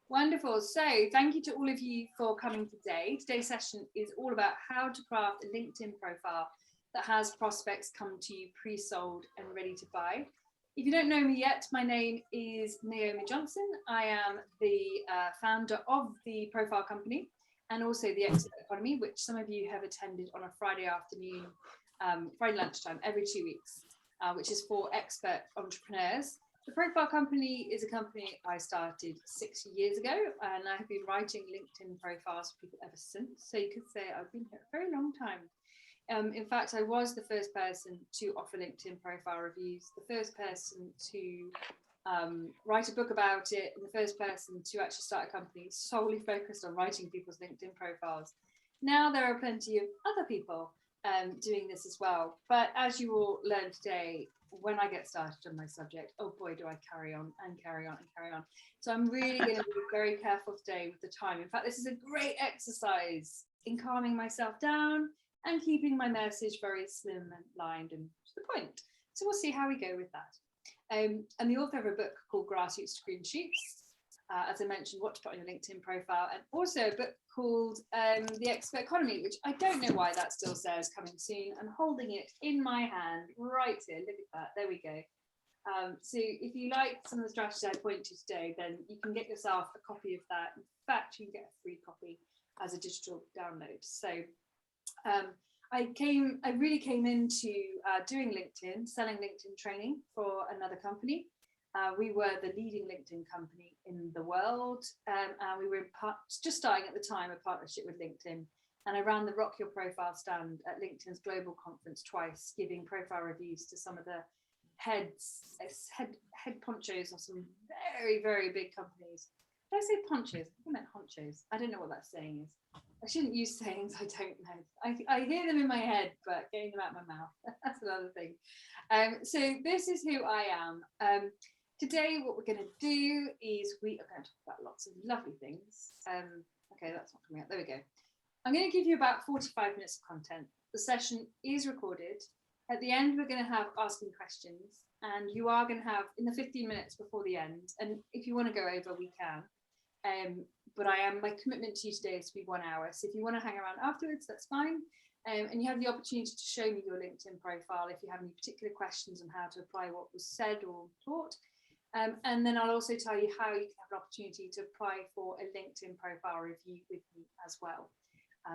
Wonderful. So thank you to all of you for coming today. Today's session is all about how to craft a LinkedIn profile that has prospects come to you pre-sold and ready to buy. If you don't know me yet, my name is Naomi Johnson. I am the founder of the Profile Company and also the Expert Economy, which some of you have attended on a Friday afternoon, Friday lunchtime, every 2 weeks, which is for expert entrepreneurs. The Profile Company is a company I started 6 years ago, and I have been writing LinkedIn profiles for people ever since. So you could say I've been here a very long time. In fact, I was the first person to offer LinkedIn profile reviews, the first person to write a book about it, and the first person to actually start a company solely focused on writing people's LinkedIn profiles. Now there are plenty of other people doing this as well. But as you will learn today, when I get started on my subject, oh boy, do I carry on and carry on and carry on. So I'm really going to be very careful today with the time. In fact, this is a great exercise in calming myself down and keeping my message very slim and lined and to the point. So we'll see how we go with that. I'm the author of a book called Grassroots to Green Shoots, as I mentioned, what to put on your LinkedIn profile, and also a book called The Expert Economy, which I don't know why that still says coming soon. I'm holding it in my hand right here. Look at that. There we go. So if you like some of the strategies I point to today, then you can get yourself a copy of that. In fact, you can get a free copy as a digital download. So I really came into doing LinkedIn, selling LinkedIn training for another company. We were the leading LinkedIn company in the world, and we were just starting at the time a partnership with LinkedIn. And I ran the Rock Your Profile stand at LinkedIn's global conference twice, giving profile reviews to some of the head ponchos of some very, very big companies. Did I say ponchos? I meant honchos. I don't know what that saying is. I shouldn't use sayings I don't know. I hear them in my head, but getting them out of my mouth, that's another thing. So this is who I am. Today, what we're going to do is we are going to talk about lots of lovely things. Okay, that's not coming out. There we go. I'm going to give you about 45 minutes of content. The session is recorded. At the end, we're going to have asking questions, and you are going to have in the 15 minutes before the end. And if you want to go over, we can. But my commitment to you today is to be 1 hour. So if you want to hang around afterwards, that's fine. And you have the opportunity to show me your LinkedIn profile if you have any particular questions on how to apply what was said or taught. And then I'll also tell you how you can have an opportunity to apply for a LinkedIn profile review with me as well.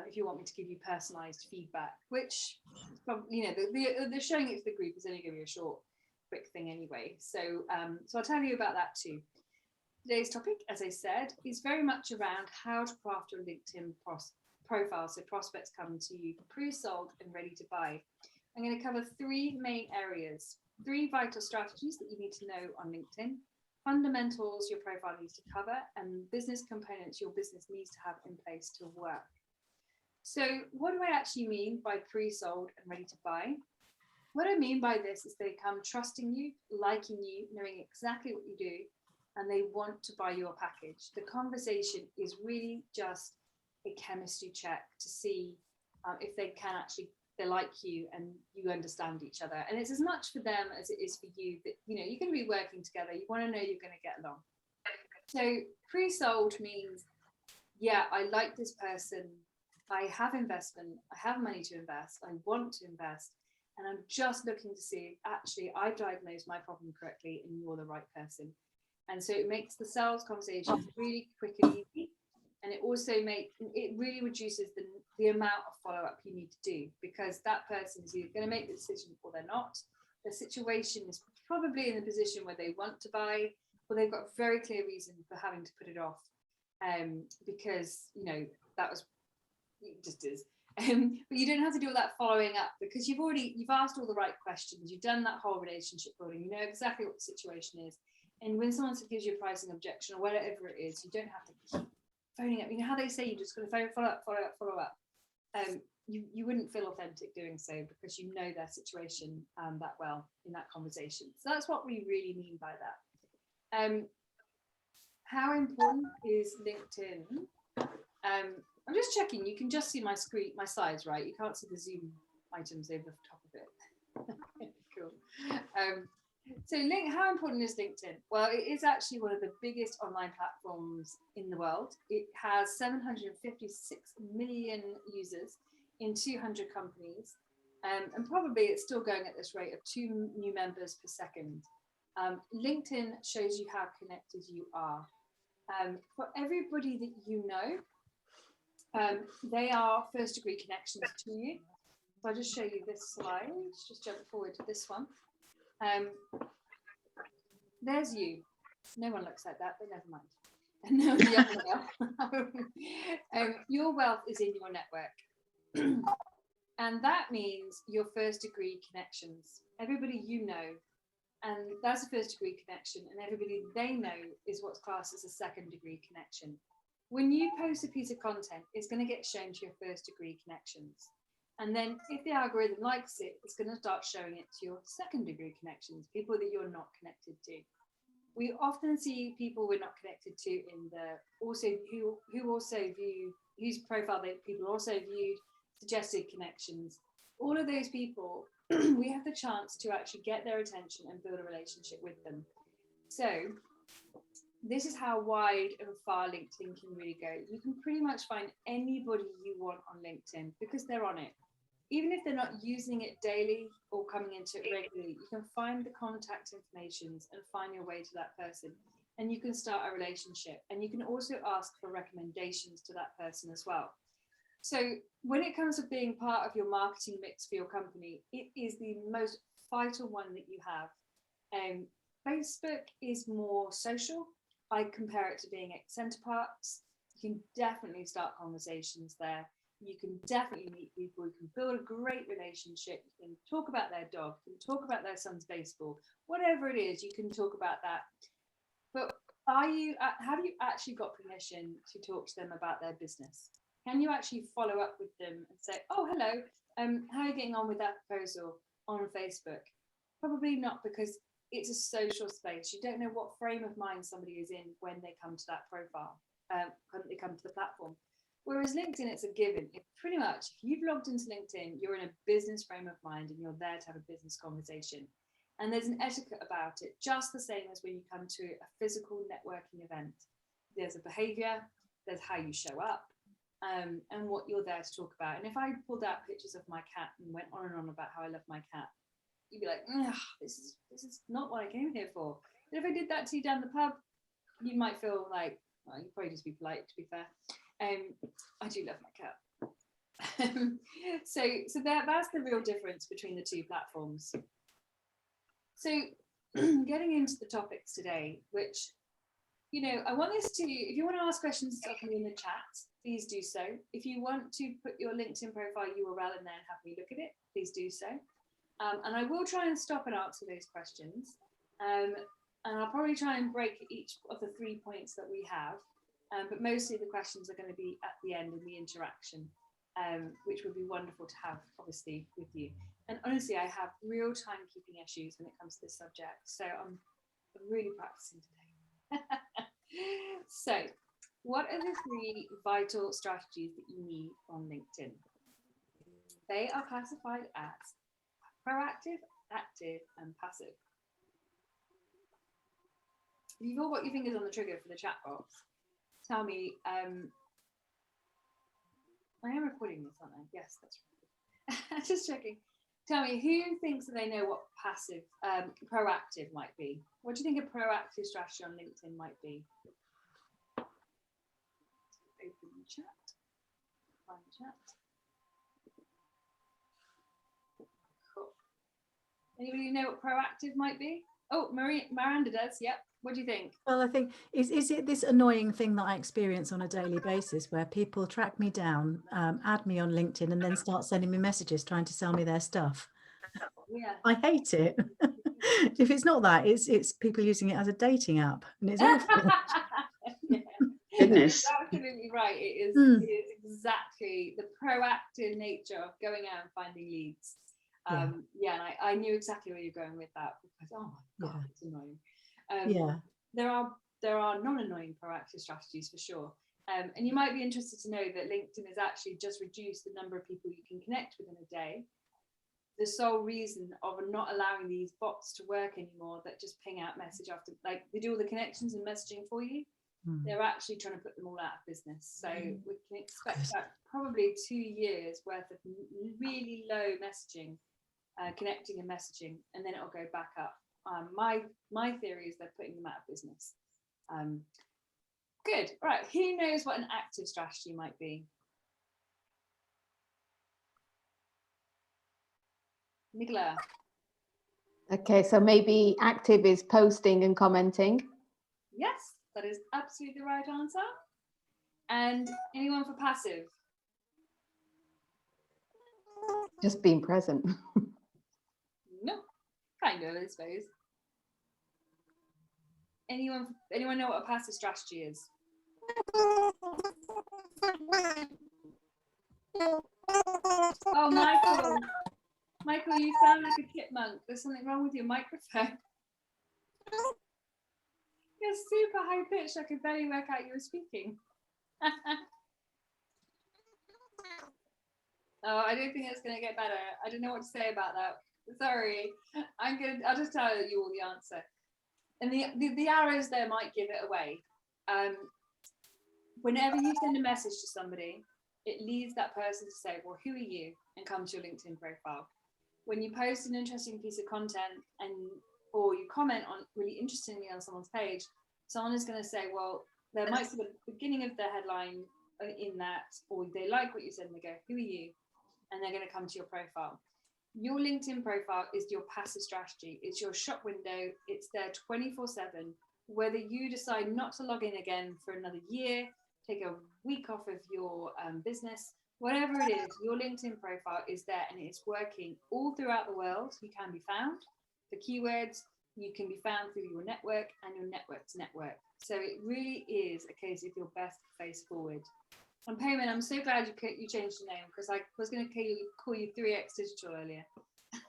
If you want me to give you personalized feedback, which, you know, the showing it to the group is only going to be a short, quick thing anyway. So I'll tell you about that too. Today's topic, as I said, is very much around how to craft your LinkedIn profile so prospects come to you pre-sold and ready to buy. I'm going to cover 3 main areas, 3 vital strategies that you need to know on LinkedIn, fundamentals your profile needs to cover, and business components your business needs to have in place to work. So what do I actually mean by pre-sold and ready to buy? What I mean by this is they come trusting you, liking you, knowing exactly what you do, and they want to buy your package. The conversation is really just a chemistry check to see if they like you and you understand each other. And it's as much for them as it is for you that, you know, you're going to be working together. You want to know you're going to get along. So pre-sold means, yeah, I like this person. I have investment. I have money to invest. I want to invest. And I'm just looking to see if actually I've diagnosed my problem correctly and you're the right person. And so it makes the sales conversations really quick and easy. And it also really reduces the amount of follow-up you need to do, because that person is either going to make the decision or they're not. The situation is probably in the position where they want to buy, or they've got a very clear reason for having to put it off, because, you know, it just is. But you don't have to do all that following up, because you've asked all the right questions. You've done that whole relationship building. You know exactly what the situation is. And when someone gives you a pricing objection or whatever it is, you don't have to keep phoning up. You know how they say you just got to follow up. You wouldn't feel authentic doing so, because you know their situation that well in that conversation. So that's what we really mean by that. How important is LinkedIn? I'm just checking. You can just see my screen, my slides, right? You can't see the Zoom items over the top of it. Cool. So how important is LinkedIn? Well, it is actually one of the biggest online platforms in the world. It has 756 million users in 200 companies. And probably it's still going at this rate of 2 new members per second. LinkedIn shows you how connected you are. For everybody that you know, they are first degree connections to you. So I'll just show you this slide. Just jump forward to this one. There's you. No one looks like that, but never mind. And no, your wealth is in your network. And that means your first degree connections, everybody you know, and that's a first degree connection, and everybody they know is what's classed as a second degree connection. When you post a piece of content, it's going to get shown to your first degree connections. And then if the algorithm likes it, it's going to start showing it to your second degree connections, people that you're not connected to. We often see people we're not connected to in the also who also view, whose profile that people also viewed, suggested connections. All of those people, we have the chance to actually get their attention and build a relationship with them. So this is how wide and far LinkedIn can really go. You can pretty much find anybody you want on LinkedIn because they're on it. Even if they're not using it daily or coming into it regularly, you can find the contact information and find your way to that person. And you can start a relationship. And you can also ask for recommendations to that person as well. So when it comes to being part of your marketing mix for your company, it is the most vital one that you have. Facebook is more social. I compare it to being at Center Parks. You can definitely start conversations there. You can definitely meet people. You can build a great relationship. You can talk about their dog. You can talk about their son's baseball. Whatever it is, you can talk about that. But have you actually got permission to talk to them about their business? Can you actually follow up with them and say, oh, hello, how are you getting on with that proposal on Facebook? Probably not, because it's a social space. You don't know what frame of mind somebody is in when they come to that profile, when they come to the platform. Whereas LinkedIn, it's a given. It pretty much, if you've logged into LinkedIn, you're in a business frame of mind and you're there to have a business conversation. And there's an etiquette about it, just the same as when you come to a physical networking event. There's a behavior, there's how you show up, and what you're there to talk about. And if I pulled out pictures of my cat and went on and on about how I love my cat, you'd be like, this is not what I came here for. But if I did that to you down the pub, you might feel like, well, you'd probably just be polite, to be fair. I do love my cat. So that's the real difference between the two platforms. So getting into the topics today, which, I want this to, if you want to ask questions in the chat, please do so. If you want to put your LinkedIn profile URL in there and have me look at it, please do so. And I will try and stop and answer those questions. And I'll probably try and break each of the 3 points that we have. But mostly the questions are going to be at the end in the interaction, which would be wonderful to have, obviously, with you. And honestly, I have real timekeeping issues when it comes to this subject. So I'm really practicing today. So what are the 3 vital strategies that you need on LinkedIn? They are classified as proactive, active, and passive. If you've all got your fingers on the trigger for the chat box, tell me, I am recording this, aren't I? Yes, that's right. Just checking. Tell me, who thinks that they know what passive, proactive might be? What do you think a proactive strategy on LinkedIn might be? Open the chat. Find the chat. Cool. Anybody know what proactive might be? Oh, Miranda does. Yep. What do you think? Well, I think, is it this annoying thing that I experience on a daily basis where people track me down, add me on LinkedIn, and then start sending me messages trying to sell me their stuff? Yeah. I hate it. If it's not that, it's people using it as a dating app, and it's awful. Yeah. Goodness. You're absolutely right. It is exactly the proactive nature of going out and finding leads. And I knew exactly where you're going with that, because oh my god, it's annoying. There are non-annoying proactive strategies for sure. And you might be interested to know that LinkedIn has actually just reduced the number of people you can connect with in a day. the sole reason of not allowing these bots to work anymore that just ping out message after, like they do all the connections and messaging for you. They're actually trying to put them all out of business. So we can expect that probably 2 years worth of really low messaging, connecting and messaging, and then it'll go back up. My theory is they're putting them out of business. Good. All right. Who knows what an active strategy might be? Nicola. Okay, so maybe active is posting and commenting. Yes, that is absolutely the right answer. And anyone for passive? Just being present. No, kind of, I suppose. Anyone know what a passive strategy is? Oh, Michael, you sound like a chipmunk. There's something wrong with your microphone. You're super high pitched. I could barely work out you were speaking. Oh, I don't think it's going to get better. I don't know what to say about that. Sorry. I'll just tell you all the answer. And the arrows there might give it away. Whenever you send a message to somebody, it leads that person to say, well, who are you? And come to your LinkedIn profile. When you post an interesting piece of content or you comment on really interestingly on someone's page, someone is going to say, well, there might be the beginning of the headline in that, or they like what you said and they go, who are you? And they're going to come to your profile. Your LinkedIn profile is your passive strategy. It's your shop window. It's there 24/7. Whether you decide not to log in again for another year, take a week off of your business, whatever it is, your LinkedIn profile is there and it's working all throughout the world. You can be found for keywords. You can be found through your network and your network's network. So it really is a case of your best face forward. And Payman, I'm so glad you changed the name because I was going to call you 3X Digital earlier.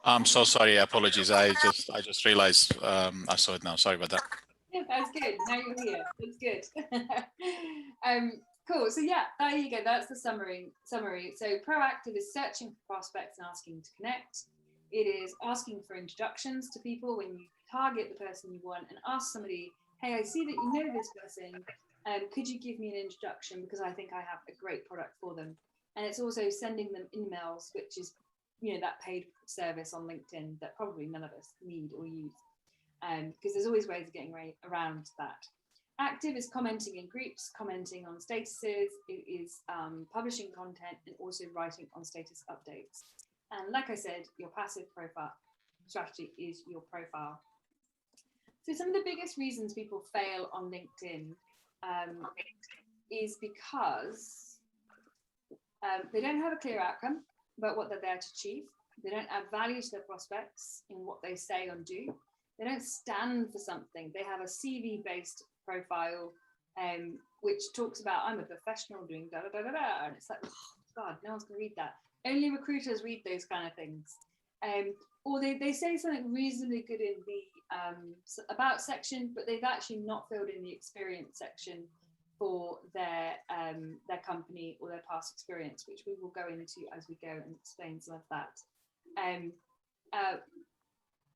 I'm so sorry. Apologies. I just realized I saw it now. Sorry about that. Yeah, that's good. Now you're here. That's good. Cool. So yeah, there you go. That's the summary. So proactive is searching for prospects and asking to connect. It is asking for introductions to people when you target the person you want and ask somebody, hey, I see that you know this person. Could you give me an introduction because I think I have a great product for them. And it's also sending them emails, which is, that paid service on LinkedIn that probably none of us need or use, because there's always ways of getting around that. Active is commenting in groups, commenting on statuses. It is publishing content and also writing on status updates. And like I said, your passive profile strategy is your profile. So some of the biggest reasons people fail on LinkedIn is because they don't have a clear outcome about what they're there to achieve. They don't add value to their prospects in what they say and do. They don't stand for something. They have a CV-based profile, which talks about, I'm a professional doing da da da da da, and it's like, oh, God, no one's going to read that. Only recruiters read those kind of things. Or they say something reasonably good in the about section, but they've actually not filled in the experience section for their company or their past experience, which we will go into as we go and explain some of that.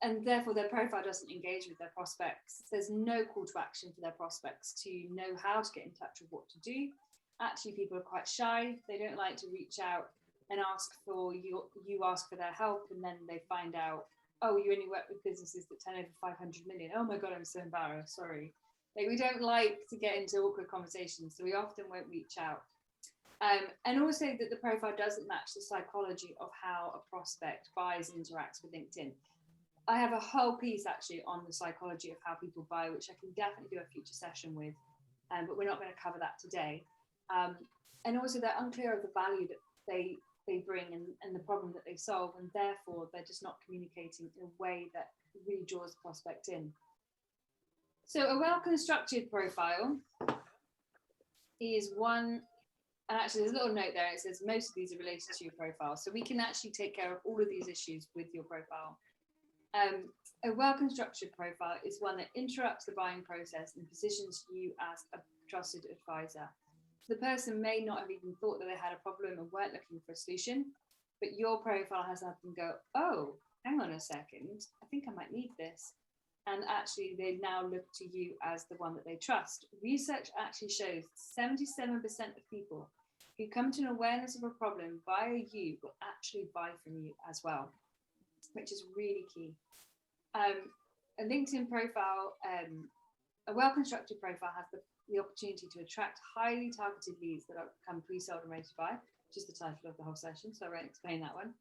And therefore their profile doesn't engage with their prospects. There's no call to action for their prospects to know how to get in touch with what to do. Actually, people are quite shy. They don't like to reach out and ask for you ask for their help, and then they find out, oh, you only work with businesses that turn over 500 million. Oh my God, I'm so embarrassed, sorry. Like, we don't like to get into awkward conversations, so we often won't reach out. And also that the profile doesn't match the psychology of how a prospect buys and interacts with LinkedIn. I have a whole piece actually on the psychology of how people buy, which I can definitely do a future session with, but we're not going to cover that today. And also they're unclear of the value that they bring and the problem that they solve, and therefore they're just not communicating in a way that really draws the prospect in. So a well-constructed profile is one, and actually there's a little note there, it says most of these are related to your profile, so we can actually take care of all of these issues with your profile. A well-constructed profile is one that interrupts the buying process and positions you as a trusted advisor. The person may not have even thought that they had a problem and weren't looking for a solution, but your profile has helped them go, oh, hang on a second, I think I might need this. And actually, they now look to you as the one that they trust. Research actually shows 77% of people who come to an awareness of a problem via you will actually buy from you as well, which is really key. A LinkedIn profile, a well-constructed profile has the opportunity to attract highly targeted leads that come pre-sold and ready to buy, which is the title of the whole session, so I won't explain that one.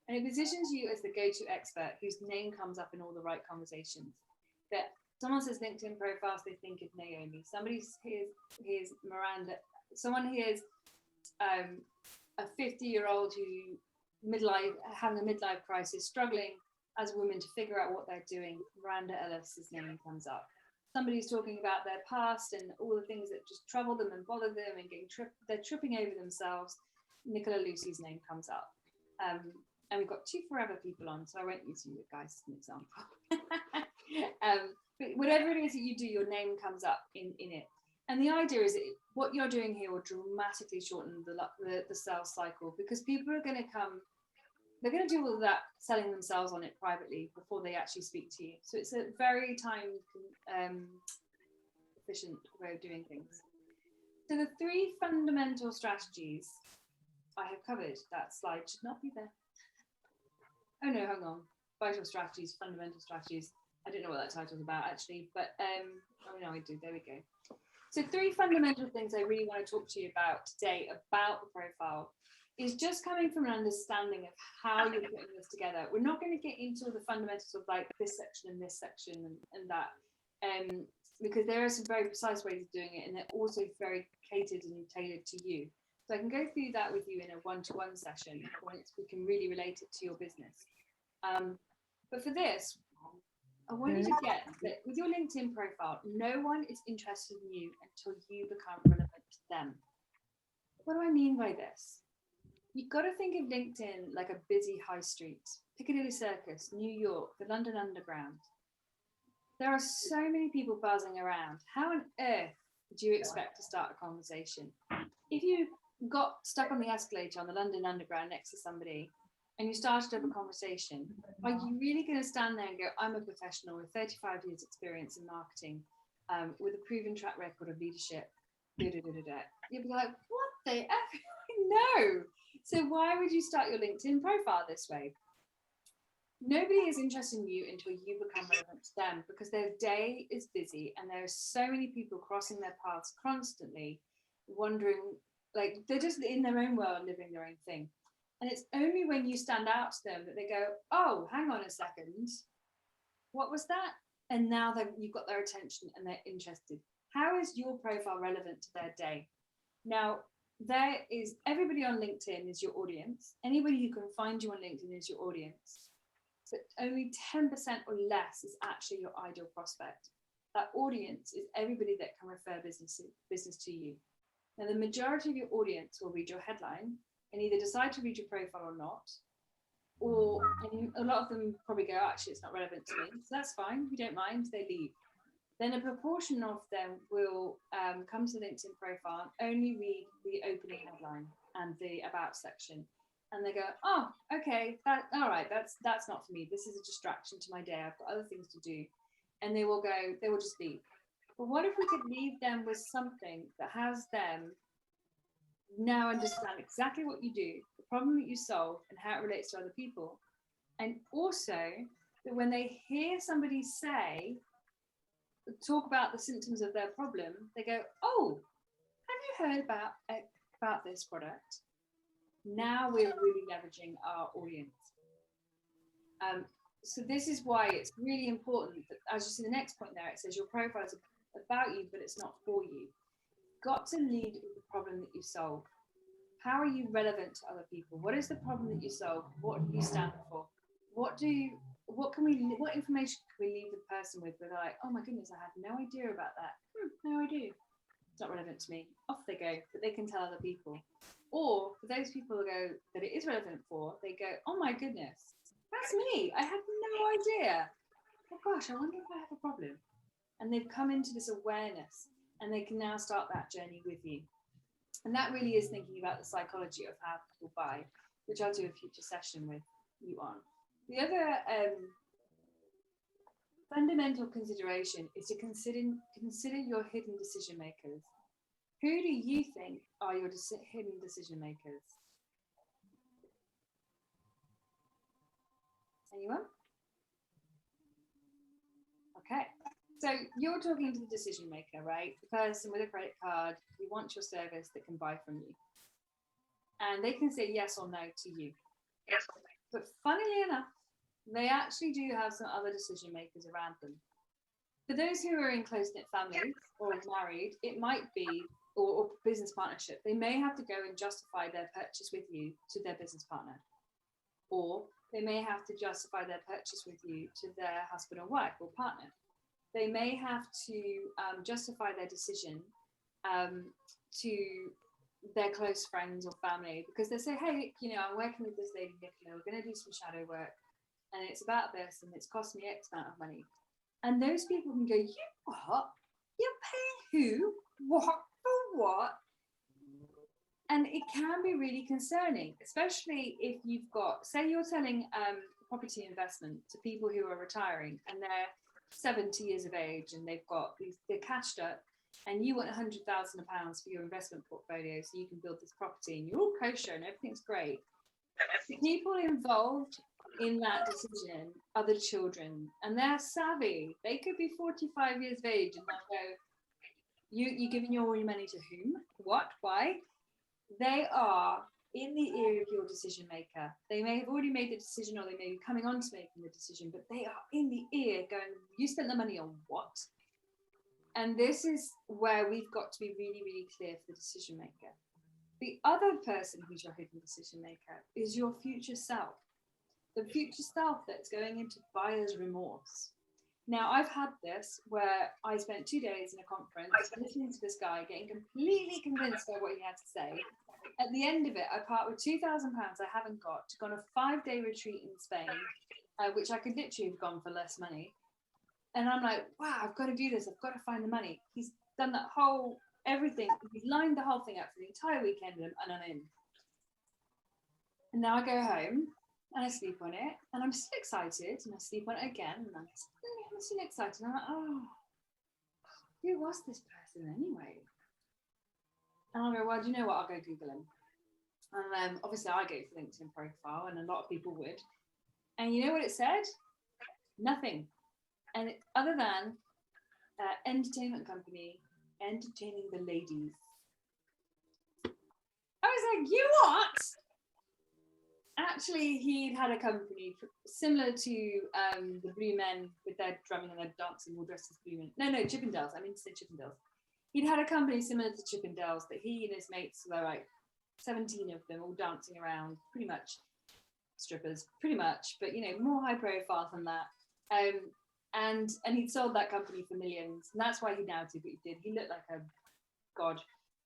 And it positions you as the go-to expert whose name comes up in all the right conversations. That someone says LinkedIn profiles, they think of Naomi. Somebody hears Miranda. Someone hears a 50-year-old who having a midlife crisis, struggling as a woman to figure out what they're doing. Miranda Ellis's name comes up. Somebody's talking about their past and all the things that just trouble them and bother them and they're tripping over themselves. Nicola Lucy's name comes up. And we've got 2 forever people on, so I won't use you guys as an example. But whatever it is that you do, your name comes up in it. And the idea is that what you're doing here will dramatically shorten the sales cycle, because people are going to come, they're going to do all that selling themselves on it privately before they actually speak to you. So it's a very time efficient way of doing things. So the 3 fundamental strategies I have covered. That slide should not be there. Oh no, hang on. Vital strategies, fundamental strategies. I don't know what that title is about actually, but oh no, I do. There we go. So 3 fundamental things I really want to talk to you about today about the profile is just coming from an understanding of how you're putting this together. We're not going to get into all the fundamentals of like this section and this section and that, because there are some very precise ways of doing it, and they're also very catered and tailored to you. So I can go through that with you in a one-to-one session once we can really relate it to your business. But for this, I want you to get that with your LinkedIn profile, no one is interested in you until you become relevant to them. What do I mean by this? You've got to think of LinkedIn like a busy high street, Piccadilly Circus, New York, the London Underground. There are so many people buzzing around. How on earth do you expect to start a conversation? If you got stuck on the escalator on the London Underground next to somebody and you started up a conversation, are you really going to stand there and go, I'm a professional with 35 years experience in marketing, with a proven track record of leadership, You'll be like, what the F? No. So why would you start your LinkedIn profile this way? Nobody is interested in you until you become relevant to them, because their day is busy and there are so many people crossing their paths constantly, wondering, like they're just in their own world, living their own thing. And it's only when you stand out to them that they go, oh, hang on a second, what was that? And now you've got their attention and they're interested. How is your profile relevant to their day? Now, there is everybody on LinkedIn is your audience. Anybody who can find you on LinkedIn is your audience. But only 10% or less is actually your ideal prospect. That audience is everybody that can refer business to you. Now, the majority of your audience will read your headline and either decide to read your profile or not, or a lot of them probably go, actually, it's not relevant to me. So that's fine. We don't mind. They leave. Then a proportion of them will come to the LinkedIn profile and only read the opening headline and the about section. And they go, oh, okay, all right, that's not for me. This is a distraction to my day. I've got other things to do. And they will just leave. But what if we could leave them with something that has them now understand exactly what you do, the problem that you solve, and how it relates to other people. And also that when they hear somebody talk about the symptoms of their problem, they go, oh, have you heard about this product? Now we're really leveraging our audience. So this is why it's really important that, as you see the next point there, it says your profile is about you, but it's not for you. Got to lead with the problem that you solve. How are you relevant to other people? What is the problem that you solve? What do you stand for? What information can we leave the person with? Where they're like, oh my goodness, I had no idea about that. No idea. It's not relevant to me. Off they go, but they can tell other people. Or for those people who go that it is relevant for, they go, oh my goodness, that's me. I had no idea. Oh gosh, I wonder if I have a problem. And they've come into this awareness and they can now start that journey with you. And that really is thinking about the psychology of how people buy. which I'll do a future session with you on. The other fundamental consideration is to consider your hidden decision makers. Who do you think are your hidden decision makers? Anyone? Okay, so you're talking to the decision maker, right? The person with a credit card who wants your service that can buy from you. And they can say yes or no to you. Yes. But funnily enough, they actually do have some other decision makers around them. For those who are in close-knit families or married, it might be, or business partnership, they may have to go and justify their purchase with you to their business partner. Or they may have to justify their purchase with you to their husband or wife or partner. They may have to justify their decision to their close friends or family, because they say, hey, you know, I'm working with this lady, Nicola, we're going to do some shadow work, and it's about this, and it's cost me X amount of money. And those people can go, you what? You're paying who? What? For what? And it can be really concerning, especially if you've got, say you're selling property investment to people who are retiring and they're 70 years of age and they're cashed up, and you want £100,000 for your investment portfolio so you can build this property, and you're all kosher and everything's great. The people involved in that decision are the children, and they're savvy. They could be 45 years of age and they'll go, you're giving all your money to whom? What? Why? They are in the ear of your decision maker. They may have already made the decision, or they may be coming on to making the decision, but they are in the ear going, you spent the money on what? And this is where we've got to be really, really clear for the decision maker. The other person who's your hidden decision maker is your future self. The future self that's going into buyer's remorse. Now, I've had this where I spent 2 days in a conference listening to this guy, getting completely convinced by what he had to say. At the end of it, I part with £2,000 I haven't got to go on a 5-day retreat in Spain, which I could literally have gone for less money. And I'm like, wow, I've got to do this. I've got to find the money. He's done that whole everything. He's lined the whole thing up for the entire weekend, and I'm in. And now I go home and I sleep on it, and I'm still excited, and I sleep on it again, and I'm still excited. And I'm like, oh, who was this person anyway? And I'll go, well, do you know what? I'll go Google him. And obviously I go for LinkedIn profile, and a lot of people would. And you know what it said? Nothing. And other than entertainment company, entertaining the ladies. I was like, you what? Actually, he'd had a company similar to the Blue Men with their drumming and their dancing, all dressed as Blue Men. No, Chippendales. I mean to say Chippendales. He'd had a company similar to Chippendales that he and his mates were like 17 of them all dancing around, pretty much strippers, pretty much, but you know, more high profile than that. And he'd sold that company for millions, and that's why he now did what he did. He looked like a god.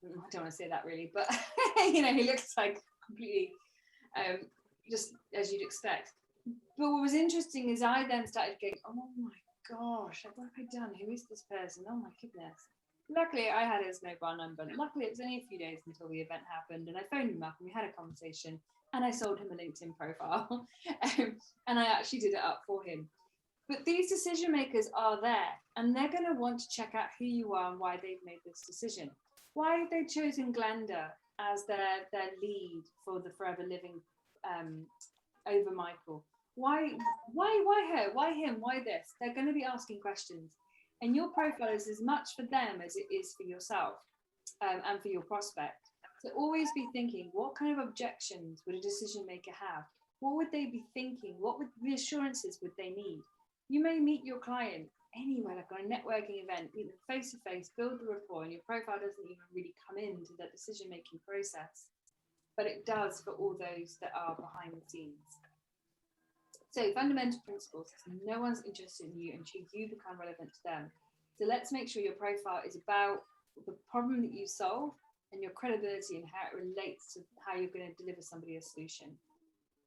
I don't want to say that really, but you know, he looks like completely just as you'd expect. But what was interesting is I then started going, oh my gosh, what have I done? Who is this person? Oh my goodness. Luckily, I had his mobile number. Luckily, it was only a few days until the event happened, and I phoned him up and we had a conversation, and I sold him a LinkedIn profile, and I actually did it up for him. But these decision makers are there, and they're going to want to check out who you are and why they've made this decision. Why have they chosen Glenda as their lead for the Forever Living over Michael? Why her? Why him? Why this? They're going to be asking questions. And your profile is as much for them as it is for yourself and for your prospect. So always be thinking, what kind of objections would a decision maker have? What would they be thinking? What reassurances would they need? You may meet your client anywhere, like on a networking event, meet them face to face, build the rapport, and your profile doesn't even really come into that decision-making process. But it does for all those that are behind the scenes. So fundamental principles, no one's interested in you until you become relevant to them. So let's make sure your profile is about the problem that you solve and your credibility and how it relates to how you're going to deliver somebody a solution.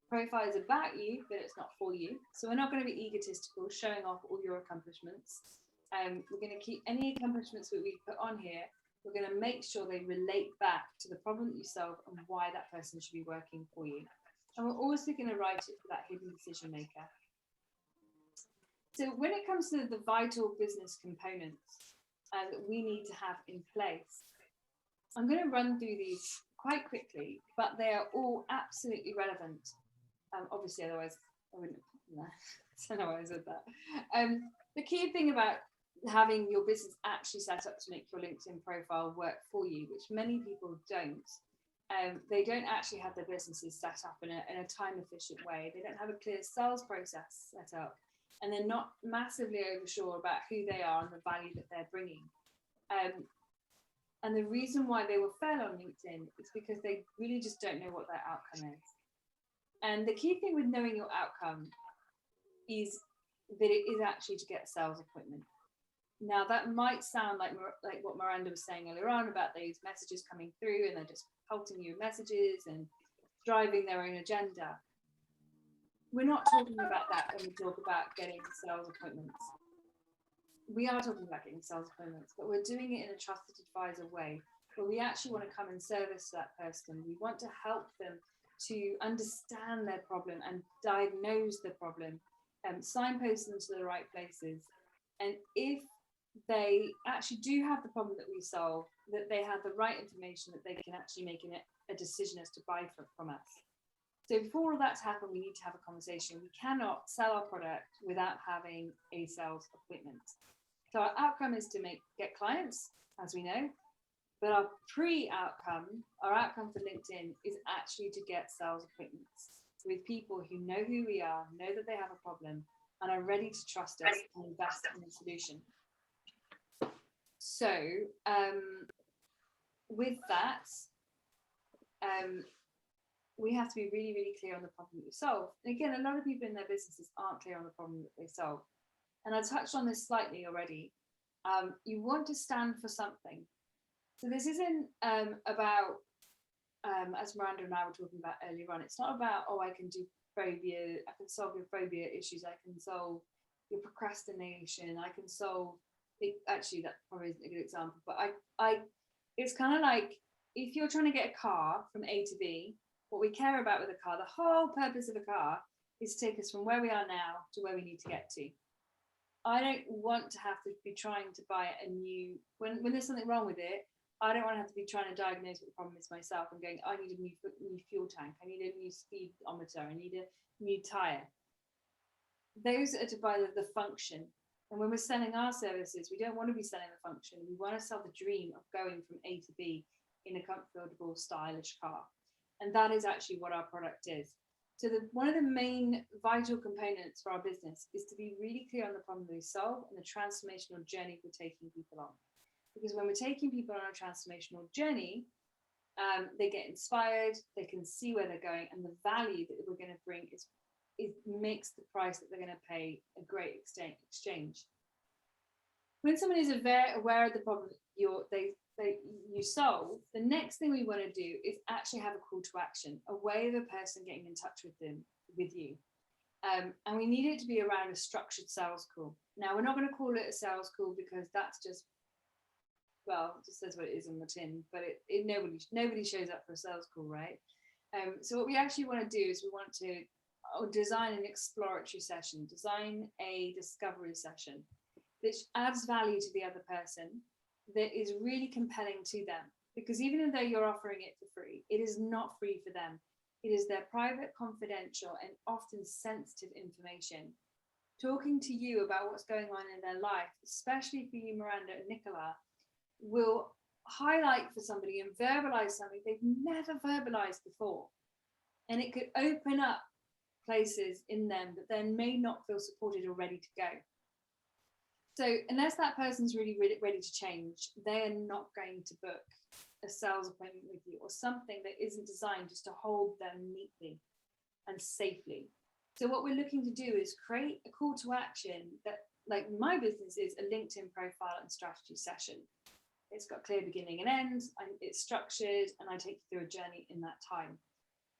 Profile is about you, but it's not for you. So we're not going to be egotistical, showing off all your accomplishments. We're going to keep any accomplishments that we put on here. We're going to make sure they relate back to the problem that you solve and why that person should be working for you. And we're also going to write it for that hidden decision maker. So when it comes to the vital business components that we need to have in place, I'm going to run through these quite quickly, but they are all absolutely relevant. Obviously, otherwise I wouldn't. No, I don't know why I said that. The key thing about having your business actually set up to make your LinkedIn profile work for you, which many people don't. They don't actually have their businesses set up in a time efficient way. They don't have a clear sales process set up, and they're not massively oversure about who they are and the value that they're bringing. And the reason why they will fail on LinkedIn is because they really just don't know what their outcome is. And the key thing with knowing your outcome is that it is actually to get a sales appointment. Now, that might sound like what Miranda was saying earlier on about those messages coming through and they're just pelting you with messages and driving their own agenda. We're not talking about that when we talk about getting sales appointments. We are talking about getting sales appointments, but we're doing it in a trusted advisor way, where we actually want to come and service that person. We want to help them to understand their problem and diagnose the problem, signpost them to the right places. And if they actually do have the problem that we solve, that they have the right information that they can actually make a decision as to buy from us. So before all that to happen, we need to have a conversation. We cannot sell our product without having a sales appointment. So our outcome is to get clients, as we know, but our outcome for LinkedIn is actually to get sales appointments with people who know who we are, know that they have a problem, and are ready to trust us and invest in the solution. So with that, we have to be really, really clear on the problem that we solve. And again, a lot of people in their businesses aren't clear on the problem that they solve. And I touched on this slightly already. You want to stand for something. So this isn't about, as Miranda and I were talking about earlier on, it's not about, oh, I can do phobia, I can solve your phobia issues, I can solve your procrastination, I can solve, actually that probably isn't a good example, but it's kind of like, if you're trying to get a car from A to B, what we care about with a car, the whole purpose of a car is to take us from where we are now to where we need to get to. I don't want to have to be trying to buy a new, when there's something wrong with it, I don't want to have to be trying to diagnose what the problem is myself and going, I need a new fuel tank, I need a new speedometer, I need a new tyre. Those are to buy the function. And when we're selling our services, we don't want to be selling the function. We want to sell the dream of going from A to B in a comfortable, stylish car. And that is actually what our product is. So one of the main vital components for our business is to be really clear on the problem we solve and the transformational journey we're taking people on. Because when we're taking people on a transformational journey, they get inspired, they can see where they're going, and the value that we're going to bring makes the price that they're going to pay a great exchange. When someone is aware of the problem you solve, the next thing we want to do is actually have a call to action, a way of a person getting in touch with you. And we need it to be around a structured sales call. Now, we're not going to call it a sales call because that's just, well, it just says what it is on the tin, but nobody shows up for a sales call, right? So what we actually want to do is we want to design an exploratory session, design a discovery session, which adds value to the other person, that is really compelling to them. Because even though you're offering it for free, it is not free for them. It is their private, confidential, and often sensitive information. Talking to you about what's going on in their life, especially for you, Miranda and Nicola, will highlight for somebody and verbalize something they've never verbalized before. And it could open up places in them that then may not feel supported or ready to go. So unless that person's really ready to change, they are not going to book a sales appointment with you or something that isn't designed just to hold them neatly and safely. So what we're looking to do is create a call to action that, like my business, is a LinkedIn profile and strategy session. It's got clear beginning and end, and it's structured, and I take you through a journey in that time.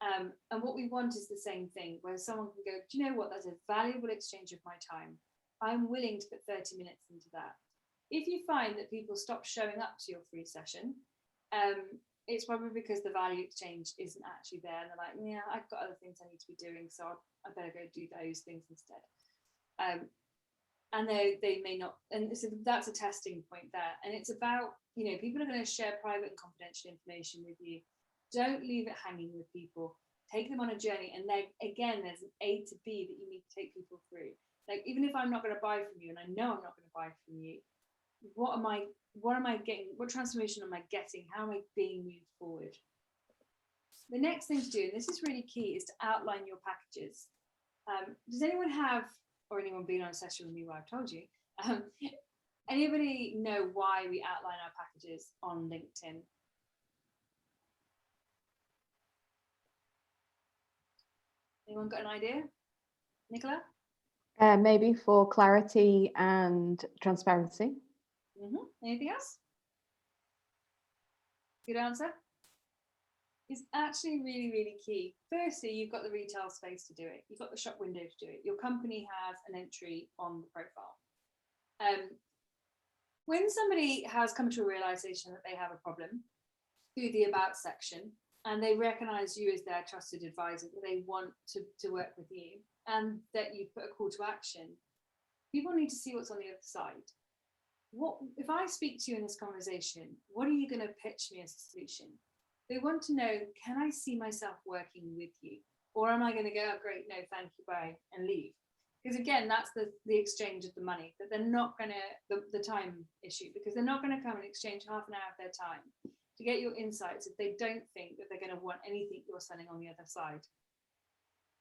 And what we want is the same thing, where someone can go, do you know what, that's a valuable exchange of my time. I'm willing to put 30 minutes into that. If you find that people stop showing up to your free session, it's probably because the value exchange isn't actually there. And they're like, yeah, I've got other things I need to be doing, so I better go do those things instead. And they may not, and so that's a testing point there. And it's about, you know, people are going to share private and confidential information with you. Don't leave it hanging with people. Take them on a journey. And then again, there's an A to B that you need to take people through. Like, even if I'm not going to buy from you, and I know I'm not going to buy from you, what am I getting? What transformation am I getting? How am I being moved forward? The next thing to do, and this is really key, is to outline your packages. Does anyone have, or anyone been on a session with me where I've told you, anybody know why we outline our packages on LinkedIn? Anyone got an idea? Nicola? Maybe for clarity and transparency. Anything else? Good answer. It's actually really, really key. Firstly, you've got the retail space to do it. You've got the shop window to do it. Your company has an entry on the profile. When somebody has come to a realization that they have a problem through the About section, and they recognize you as their trusted advisor, that they want to work with you, and that you put a call to action, people need to see what's on the other side. What if I speak to you in this conversation, what are you going to pitch me as a solution? They want to know, can I see myself working with you? Or am I going to go, oh, great, no, thank you, bye, and leave? Because again, that's the exchange of the money, that they're not going to, the time issue, because they're not going to come and exchange half an hour of their time to get your insights if they don't think that they're going to want anything you're selling on the other side.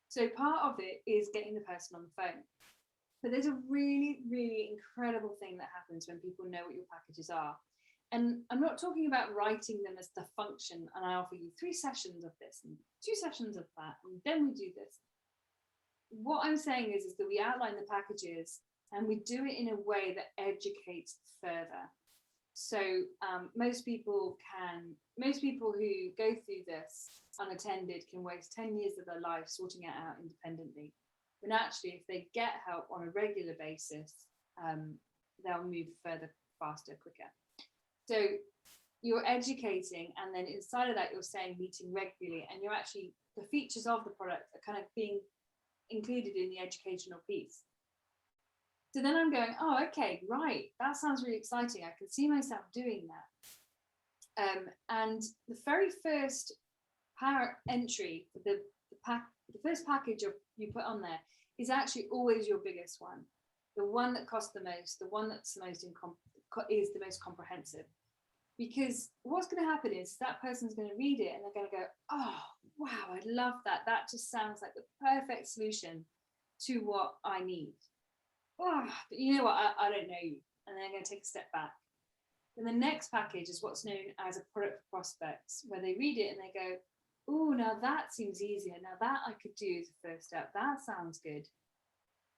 So part of it is getting the person on the phone. But there's a really, really incredible thing that happens when people know what your packages are. And I'm not talking about writing them as the function, and I offer you 3 sessions of this and 2 sessions of that, and then we do this. What I'm saying is that we outline the packages and we do it in a way that educates further. So most people who go through this unattended can waste 10 years of their life sorting it out independently. But actually, if they get help on a regular basis, they'll move further, faster, quicker. So you're educating, and then inside of that, you're saying meeting regularly, and you're actually, the features of the product are kind of being included in the educational piece. So then I'm going, oh, okay, right, that sounds really exciting. I can see myself doing that. And the very first power entry, the first package you put on there is actually always your biggest one. The one that costs the most, the one that's the most is the most comprehensive. Because what's going to happen is that person's going to read it and they're going to go, oh, wow, I love that. That just sounds like the perfect solution to what I need. Oh, but you know what, I don't know you. And then I'm going to take a step back. And the next package is what's known as a product for prospects, where they read it and they go, oh, now that seems easier. Now that I could do as a first step. That sounds good.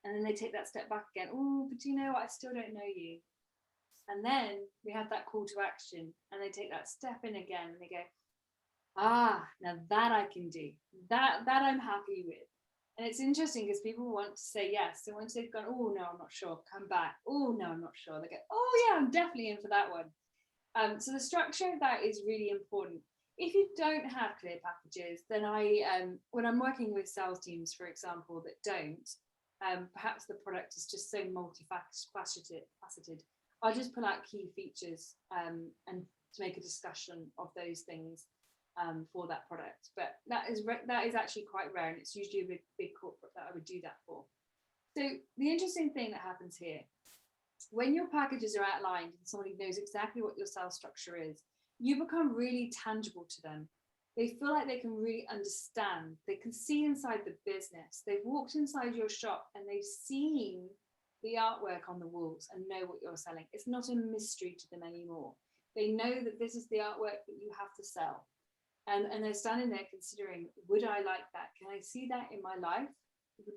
And then they take that step back again. Oh, but you know what, I still don't know you. And then we have that call to action, and they take that step in again and they go, ah, now that I can do, that I'm happy with. And it's interesting because people want to say yes. So once they've gone, oh, no, I'm not sure, come back. Oh, no, I'm not sure. They go, oh, yeah, I'm definitely in for that one. So the structure of that is really important. If you don't have clear packages, then when I'm working with sales teams, for example, that don't, perhaps the product is just so multifaceted, I'll just pull out key features and to make a discussion of those things for that product. But that is actually quite rare, and it's usually a big corporate that I would do that for. So the interesting thing that happens here, when your packages are outlined and somebody knows exactly what your sales structure is, you become really tangible to them. They feel like they can really understand. They can see inside the business. They've walked inside your shop and they've seen the artwork on the walls and know what you're selling. It's not a mystery to them anymore. They know that this is the artwork that you have to sell. And they're standing there considering, would I like that? Can I see that in my life?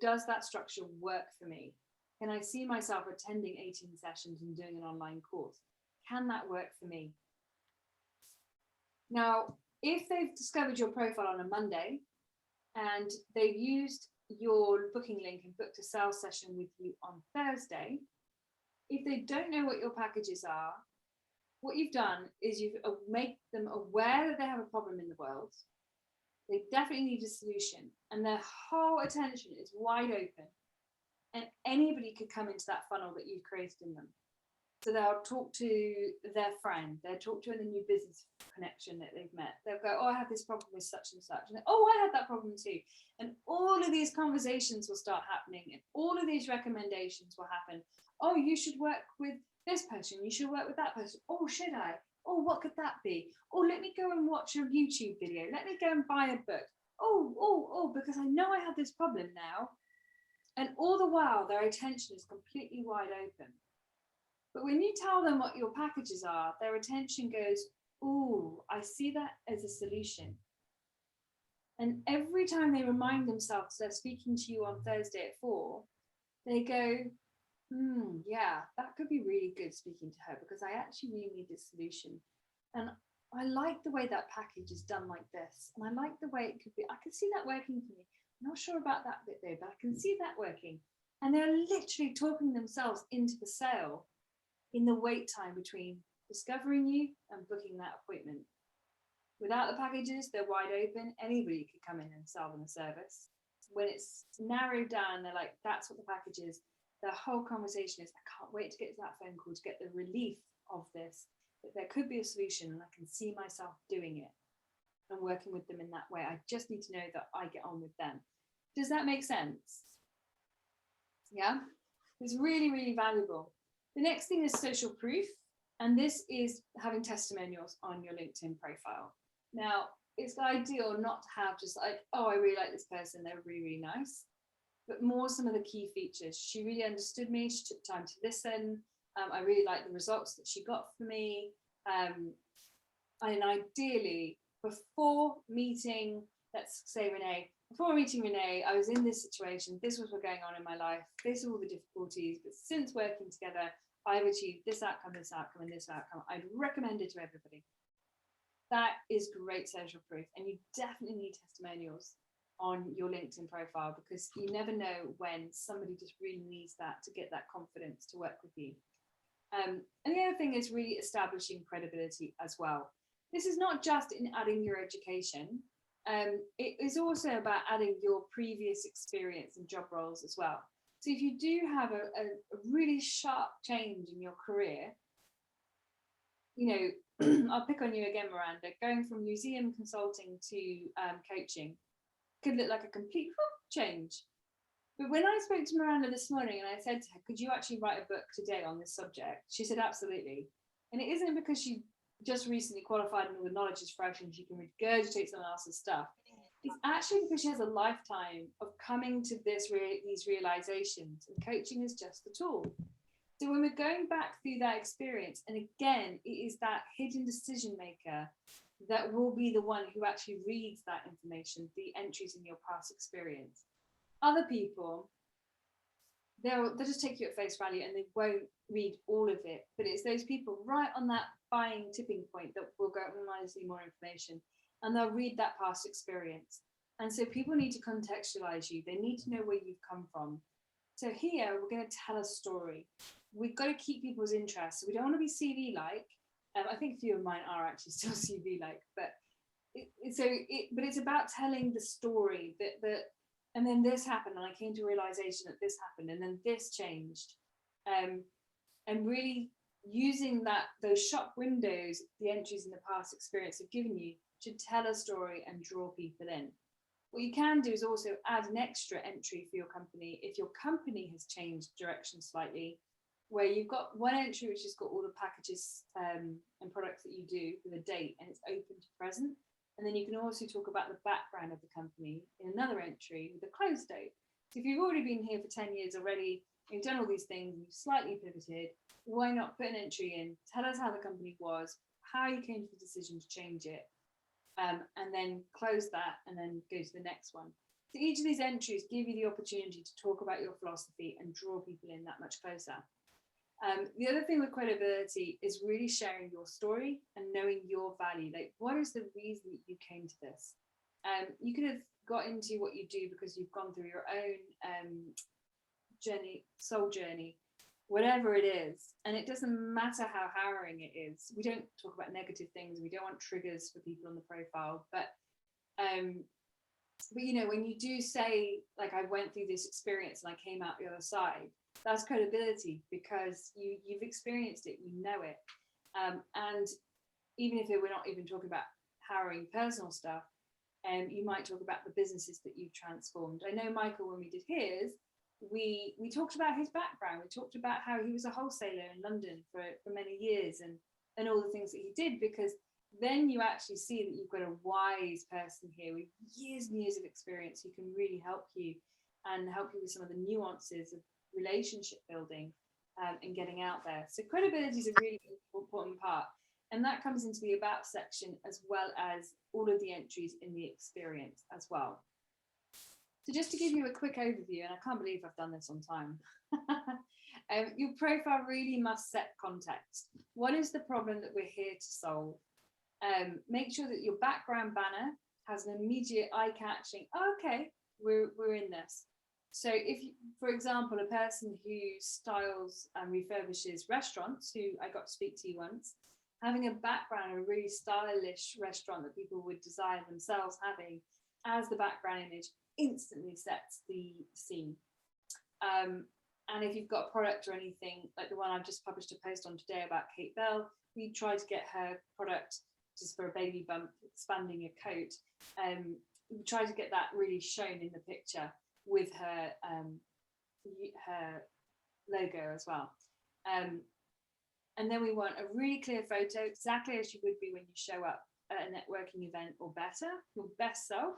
Does that structure work for me? Can I see myself attending 18 sessions and doing an online course? Can that work for me? Now, if they've discovered your profile on a Monday and they've used your booking link and booked a sales session with you on Thursday, if they don't know what your packages are, what you've done is you've made them aware that they have a problem in the world. They definitely need a solution, and their whole attention is wide open, and anybody could come into that funnel that you've created in them. So they'll talk to their friend, they'll talk to the new business connection that they've met. They'll go, oh, I have this problem with such and such. And then, oh, I had that problem too. And all of these conversations will start happening, and all of these recommendations will happen. Oh, you should work with this person. You should work with that person. Oh, should I? Oh, what could that be? Oh, let me go and watch a YouTube video. Let me go and buy a book. Oh, because I know I have this problem now. And all the while, their attention is completely wide open. But when you tell them what your packages are, their attention goes, oh, I see that as a solution. And every time they remind themselves they're speaking to you on Thursday at 4, they go, yeah, that could be really good speaking to her, because I actually really need this solution. And I like the way that package is done like this. And I like the way it could be. I can see that working for me. I'm not sure about that bit though, but I can see that working. And they're literally talking themselves into the sale in the wait time between discovering you and booking that appointment. Without the packages, they're wide open. Anybody could come in and sell them a service. When it's narrowed down, they're like, that's what the package is. The whole conversation is, I can't wait to get to that phone call to get the relief of this, that there could be a solution and I can see myself doing it and working with them in that way. I just need to know that I get on with them. Does that make sense? Yeah, it's really, really valuable. The next thing is social proof. And this is having testimonials on your LinkedIn profile. Now, it's ideal not to have just like, oh, I really like this person, they're really, really nice, but more some of the key features. She really understood me, she took time to listen. I really like the results that she got for me. And ideally, before meeting, let's say Renee, before meeting Renee, I was in this situation, this was what's going on in my life, these are all the difficulties, but since working together, I've achieved this outcome, and this outcome. I'd recommend it to everybody. That is great social proof. And you definitely need testimonials on your LinkedIn profile, because you never know when somebody just really needs that to get that confidence to work with you. And the other thing is really establishing credibility as well. This is not just in adding your education. It is also about adding your previous experience and job roles as well. So if you do have a really sharp change in your career, you know, I'll pick on you again, Miranda, going from museum consulting to coaching could look like a complete change. But when I spoke to Miranda this morning and I said to her, could you actually write a book today on this subject? She said, absolutely. And it isn't because she just recently qualified and all the knowledge is fresh and she can regurgitate someone else's stuff. It's actually because she has a lifetime of coming to these realizations, and coaching is just the tool. So when we're going back through that experience, and again, it is that hidden decision maker that will be the one who actually reads that information, the entries in your past experience. Other people, they'll just take you at face value and they won't read all of it. But it's those people right on that buying tipping point that will go, I need more information. And they'll read that past experience. And so people need to contextualize you. They need to know where you've come from. So here we're going to tell a story. We've got to keep people's interest. So we don't want to be CV-like. I think a few of mine are actually still CV-like, but it's about telling the story that and then this happened, and I came to a realization that this happened, and then this changed, and really using those shop windows, the entries in the past experience have given you to tell a story and draw people in. What you can do is also add an extra entry for your company if your company has changed direction slightly, where you've got one entry which has got all the packages and products that you do with a date, and it's open to present. And then you can also talk about the background of the company in another entry with a close date. So if you've already been here for 10 years already, you've done all these things, you've slightly pivoted, why not put an entry in, tell us how the company was, how you came to the decision to change it, and then close that and then go to the next one. So each of these entries give you the opportunity to talk about your philosophy and draw people in that much closer. The other thing with credibility is really sharing your story and knowing your value. Like, what is the reason that you came to this? You could have got into what you do because you've gone through your own journey, soul journey, whatever it is. And it doesn't matter how harrowing it is. We don't talk about negative things. We don't want triggers for people on the profile, but you know, when you do say, like, I went through this experience and I came out the other side, that's credibility, because you've experienced it, you know it. And even if we're not even talking about harrowing personal stuff, you might talk about the businesses that you've transformed. I know Michael, when we did his, we talked about his background. We talked about how he was a wholesaler in London for many years, and all the things that he did, because then you actually see that you've got a wise person here with years and years of experience who can really help you and help you with some of the nuances of relationship building and getting out there. So credibility is a really important part. And that comes into the about section, as well as all of the entries in the experience as well. So just to give you a quick overview, and I can't believe I've done this on time. Your profile really must set context. What is the problem that we're here to solve? Make sure that your background banner has an immediate eye-catching, oh, okay, we're in this. So if, for example, a person who styles and refurbishes restaurants, who I got to speak to once, having a background, a really stylish restaurant that people would desire themselves having as the background image, instantly sets the scene. And if you've got a product or anything, like the one I've just published a post on today about Kate Bell, we tried to get her product just for a baby bump, expanding a coat. We tried to get that really shown in the picture with her her logo as well. And then we want a really clear photo, exactly as you would be when you show up at a networking event, or better, your best self.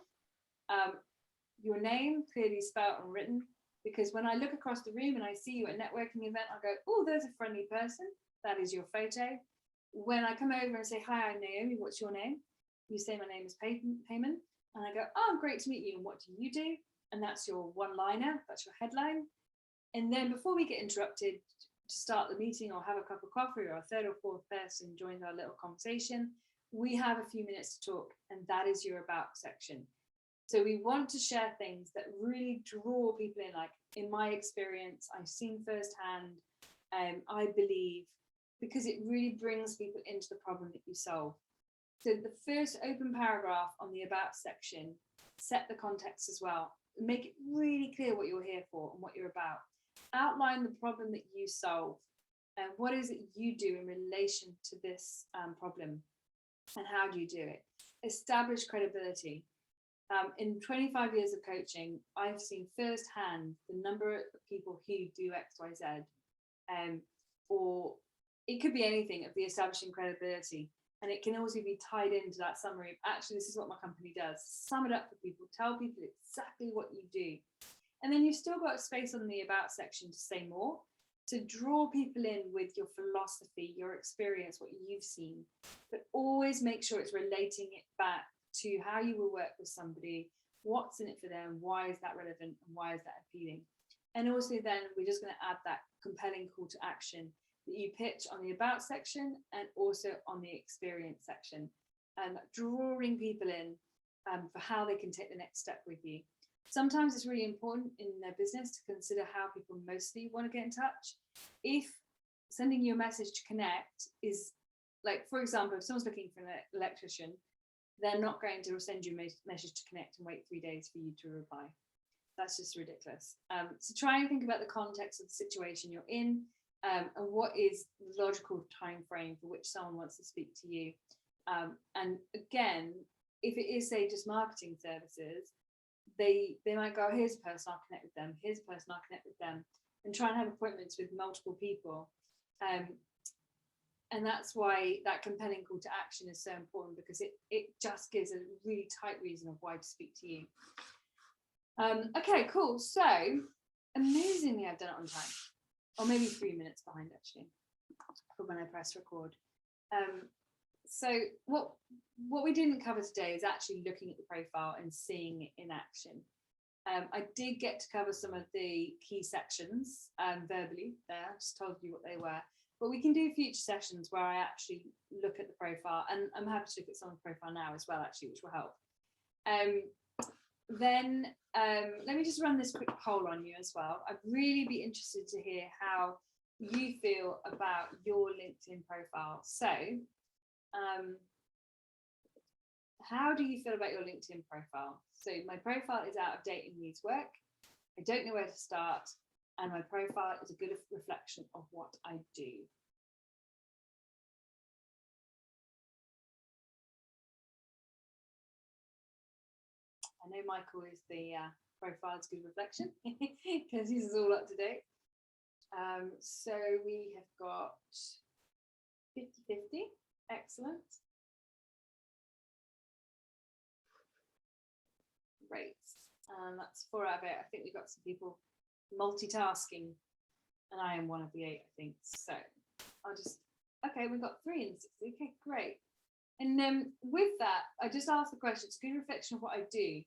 Your name clearly spelled and written, because when I look across the room and I see you at a networking event, I go, oh, there's a friendly person. That is your photo. When I come over and say, hi, I'm Naomi, what's your name? You say, my name is Payman. And I go, oh, great to meet you. And what do you do? And that's your one-liner, that's your headline. And then before we get interrupted to start the meeting or have a cup of coffee, or a third or fourth person joins our little conversation, we have a few minutes to talk, and that is your about section. So we want to share things that really draw people in, like, in my experience, I've seen firsthand, I believe, because it really brings people into the problem that you solve. So the first open paragraph on the about section, set the context as well. Make it really clear what you're here for and what you're about. Outline the problem that you solve, and what is it you do in relation to this problem, and how do you do it? Establish credibility. In 25 years of coaching, I've seen firsthand the number of people who do X, Y, Z, or it could be anything of the establishing credibility. And it can also be tied into that summary of, actually, this is what my company does. Sum it up for people, tell people exactly what you do. And then you've still got space on the about section to say more, to draw people in with your philosophy, your experience, what you've seen, but always make sure it's relating it back to how you will work with somebody, what's in it for them, why is that relevant, and why is that appealing. And also then we're just going to add that compelling call to action that you pitch on the about section and also on the experience section, and drawing people in for how they can take the next step with you. Sometimes it's really important in their business to consider how people mostly want to get in touch. If sending you a message to connect is, like, for example, if someone's looking for an electrician, they're not going to send you a message to connect and wait 3 days for you to reply. That's just ridiculous. So try and think about the context of the situation you're in, and what is the logical time frame for which someone wants to speak to you. And again, if it is, say, just marketing services, they might go, here's a person, I'll connect with them, here's a person, I'll connect with them, and try and have appointments with multiple people. And that's why that compelling call to action is so important, because it just gives a really tight reason of why to speak to you. Okay, cool. So amazingly, I've done it on time, or maybe 3 minutes behind, actually, for when I press record. So what we didn't cover today is actually looking at the profile and seeing it in action. I did get to cover some of the key sections verbally there, I just told you what they were. But we can do future sessions where I actually look at the profile, and I'm happy to look at someone's profile now as well, actually, which will help. Then let me just run this quick poll on you as well. I'd really be interested to hear how you feel about your LinkedIn profile. So how do you feel about your LinkedIn profile? So my profile is out of date and needs work. I don't know where to start, and my profile is a good reflection of what I do. I know Michael is the profile's good reflection because he's all up to date. So we have got 50-50. Excellent. Great. That's 4 out of 8. I think we've got some people multitasking, and I am one of the 8, I think. So I'll just, okay, we've got 3 in 60. Okay, great. And then with that, I just asked the question, it's a good reflection of what I do,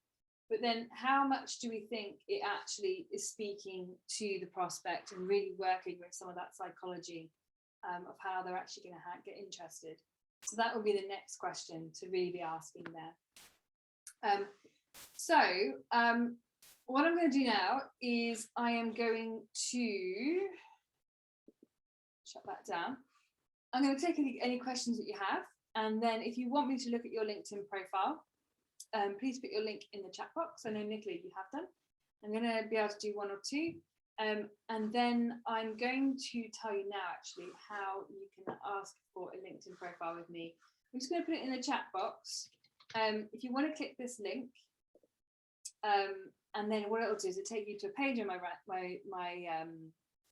but then how much do we think it actually is speaking to the prospect and really working with some of that psychology of how they're actually going to get interested? So that would be the next question to really be asking there. What I'm going to do now is I am going to shut that down. I'm going to take any questions that you have. And then if you want me to look at your LinkedIn profile, please put your link in the chat box. I know, Nicola, you have done. I'm going to be able to do 1 or 2. And then I'm going to tell you now, actually, how you can ask for a LinkedIn profile with me. I'm just going to put it in the chat box. If you want to click this link, and then what it'll do is it'll take you to a page on my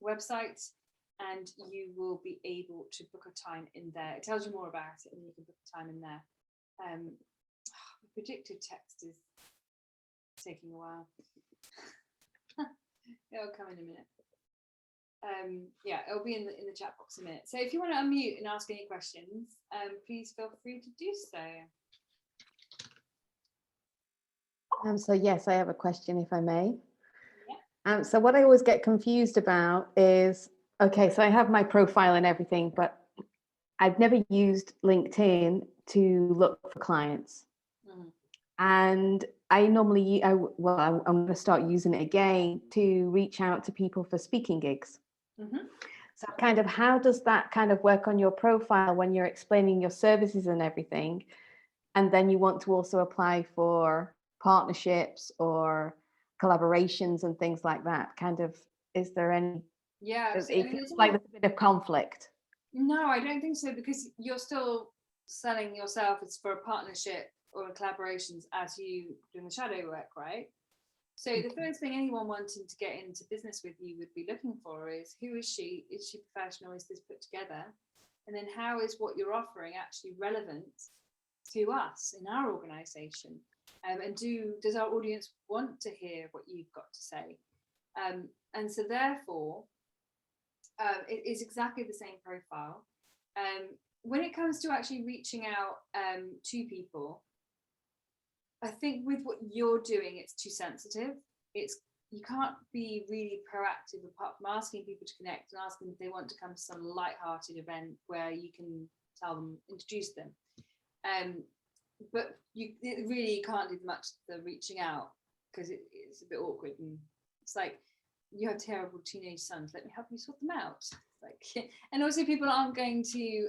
website, and you will be able to book a time in there. It tells you more about it, and you can book a time in there. The predictive text is taking a while. It'll come in a minute. Yeah, it'll be in the chat box in a minute. So if you want to unmute and ask any questions, please feel free to do so. So yes, I have a question, if I may. Yeah. So what I always get confused about is, okay, so I have my profile and everything, but I've never used LinkedIn to look for clients. Mm. And I normally, I'm going to start using it again to reach out to people for speaking gigs. Mm-hmm. So kind of, how does that kind of work on your profile when you're explaining your services and everything? And then you want to also apply for partnerships or collaborations and things like that. Kind of, is there any? Yeah, so it feels like there's a bit of conflict. No, I don't think so, because you're still selling yourself. It's for a partnership or collaborations as you doing the shadow work, right? So the first thing anyone wanting to get into business with you would be looking for is, who is she? Is she professional? Is this put together? And then how is what you're offering actually relevant to us in our organization? And does our audience want to hear what you've got to say? And so therefore, it is exactly the same profile. When it comes to actually reaching out to people, I think with what you're doing, it's too sensitive. You can't be really proactive apart from asking people to connect and asking if they want to come to some light-hearted event where you can introduce them. But you really can't do much the reaching out, because it's a bit awkward, and it's like, you have terrible teenage sons, let me help you sort them out. Like, and also people aren't going to,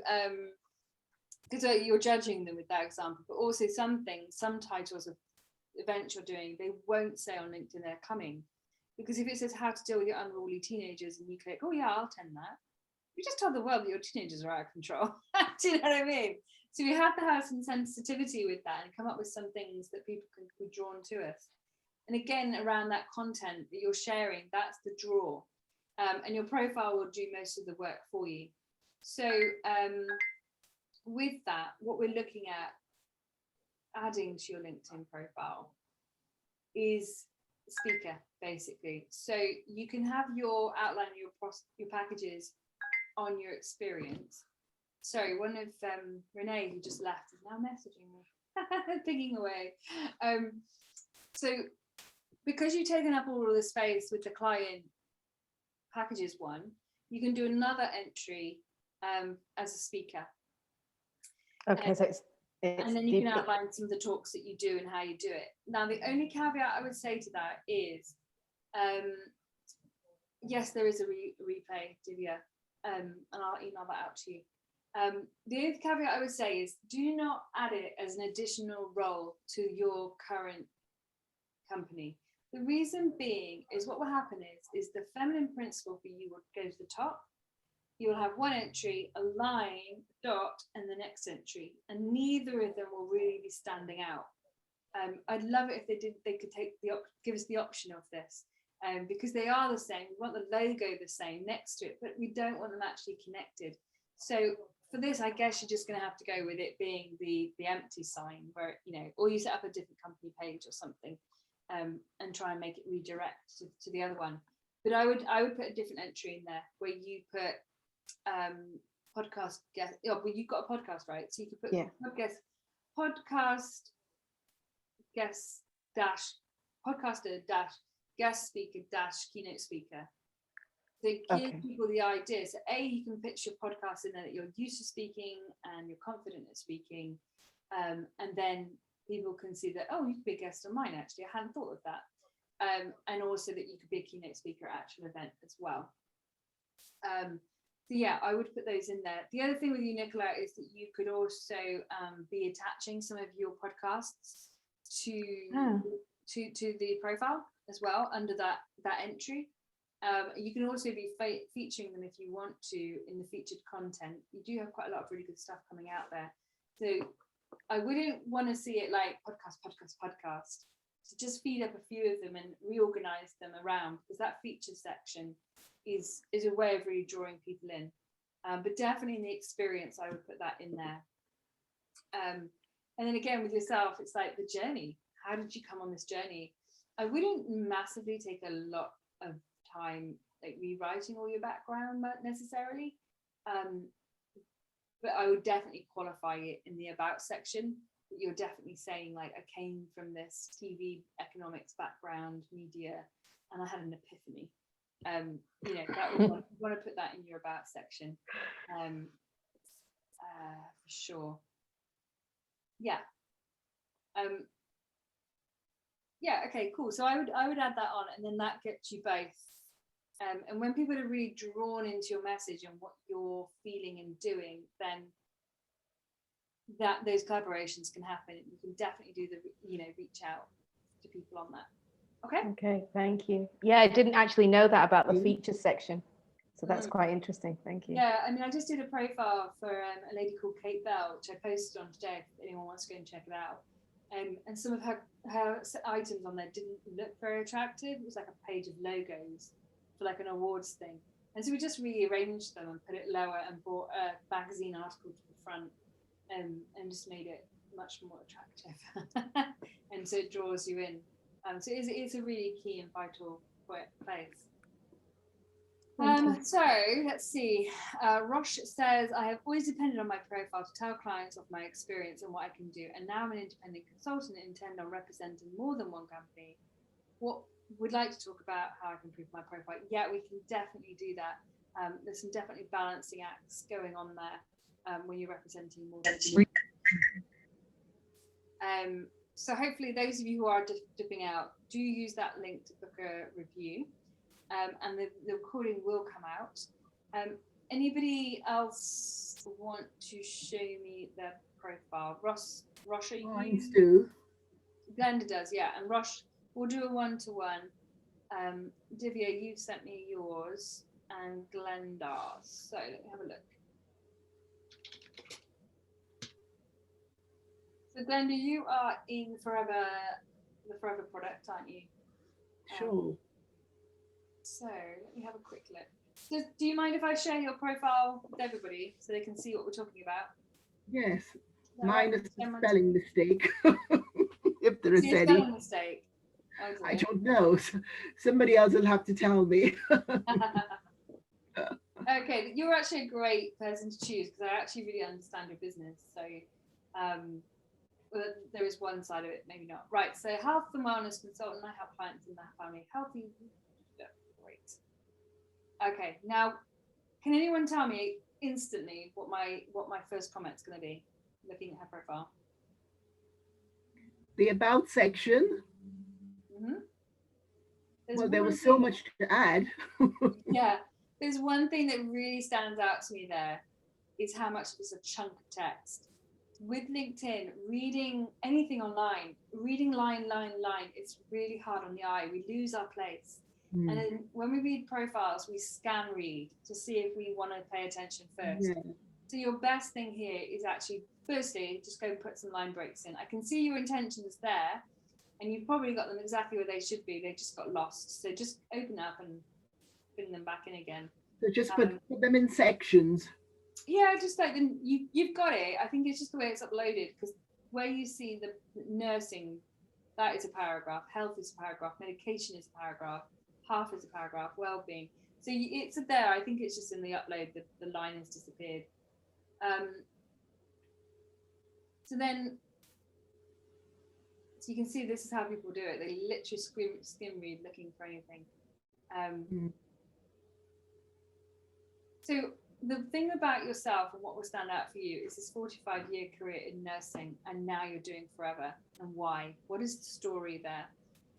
because you're judging them with that example, but also some titles of events you're doing, they won't say on LinkedIn they're coming, because if it says how to deal with your unruly teenagers and you click, oh yeah, I'll attend that, you just told the world that your teenagers are out of control. Do you know what I mean? So we have to have some sensitivity with that and come up with some things that people can be drawn to us. And again, around that content that you're sharing, that's the draw. And your profile will do most of the work for you. So with that, what we're looking at adding to your LinkedIn profile is speaker, basically. So you can have your outline, your packages on your experience. Sorry, one of Renee, who just left, is now messaging me, picking away. So because you've taken up all of the space with the client packages one, you can do another entry as a speaker. Okay, so it's and then you can outline some of the talks that you do and how you do it. Now, the only caveat I would say to that is, yes, there is a replay, Divya. and I'll email that out to you. The only caveat I would say is do not add it as an additional role to your current company. The reason being is what will happen is the feminine principle for you will go to the top. You will have one entry, a line, a dot, and the next entry, and neither of them will really be standing out. I'd love it if they could give us the option of this, because they are the same. We want the logo the same next to it, but we don't want them actually connected. So for this, I guess you're just going to have to go with it being the empty sign, where or you set up a different company page or something, and try and make it redirect to the other one. But I would put a different entry in there where you put podcast guest. Oh, well, you've got a podcast, right? So you could put podcast guest dash podcaster dash guest speaker dash keynote speaker. So give people the idea. So you can pitch your podcast in there that you're used to speaking and you're confident at speaking, and then people can see that, oh, you could be a guest on mine, actually. I hadn't thought of that. And also that you could be a keynote speaker at actual event as well. So yeah, I would put those in there. The other thing with you, Nicola, is that you could also be attaching some of your podcasts to the profile as well under that entry. You can also be featuring them if you want to in the featured content. You do have quite a lot of really good stuff coming out there. So I wouldn't want to see it like podcast. So just feed up a few of them and reorganize them around, because that featured section is a way of really drawing people in. But definitely in the experience, I would put that in there. And then again with yourself, it's like the journey. How did you come on this journey? I wouldn't massively take a lot of time like rewriting all your background necessarily, but I would definitely qualify it in the about section. That you're definitely saying like, I came from this TV economics background, media, and I had an epiphany. That would want to put that in your about section, for sure. Yeah. Okay, cool. So I would add that on, and then that gets you both. And when people are really drawn into your message and what you're feeling and doing, then those collaborations can happen. You can definitely do reach out to people on that. Okay, thank you. Yeah, I didn't actually know that about the features section, so that's quite interesting. Thank you. Yeah, I mean, I just did a profile for a lady called Kate Bell, which I posted on today if anyone wants to go and check it out. And some of her items on there didn't look very attractive. It was like a page of logos for like an awards thing, and so we just rearranged them and put it lower and brought a magazine article to the front, and just made it much more attractive. And so it draws you in. So it's a really key and vital place. So let's see. Rosh says, I have always depended on my profile to tell clients of my experience and what I can do. And now I'm an independent consultant and intend on representing more than one company. What would like to talk about how I can improve my profile? Yeah, we can definitely do that. There's some definitely balancing acts going on there when you're representing more than one. So hopefully those of you who are dipping out, do use that link to book a review, and the recording will come out. Anybody else want to show me their profile? Rosh, are you? I do. Glenda does, yeah. And Rosh, we'll do a one-to-one. Divya, you've sent me yours, and Glenda. So let me have a look. So Glenda, you are in the Forever product, aren't you? Sure. So let me have a quick look. Do you mind if I share your profile with everybody so they can see what we're talking about? Yes. Minus the spelling mistake, if there is any. Spelling mistake. Oh, I don't know. Somebody else will have to tell me. Okay, you're actually a great person to choose because I actually really understand your business. So there is one side of it, maybe not. Right, so health and wellness consultant. I help clients in their family healthy. Great. Okay, now, can anyone tell me instantly what my first comment's going to be, looking at her profile? The about section. Mm-hmm. Well, there was so much to add. Yeah, there's one thing that really stands out to me there is how much of it's a chunk of text. With LinkedIn, reading anything online, reading line, it's really hard on the eye. We lose our place. Mm. And then when we read profiles, we scan read to see if we want to pay attention first. Yeah. So your best thing here is actually, firstly, just go and put some line breaks in. I can see your intentions there, and you've probably got them exactly where they should be. They just got lost. So just open up and bring them back in again. So just put them in sections. Yeah, just like then you've got it. I think it's just the way it's uploaded, because where you see the nursing, that is a paragraph, health is a paragraph, medication is a paragraph, half is a paragraph, well-being. So it's there. I think it's just in the upload that the line has disappeared. So you can see this is how people do it. They literally skim read looking for anything. So the thing about yourself and what will stand out for you is this 45-year career in nursing, and now you're doing forever. And why? What is the story there?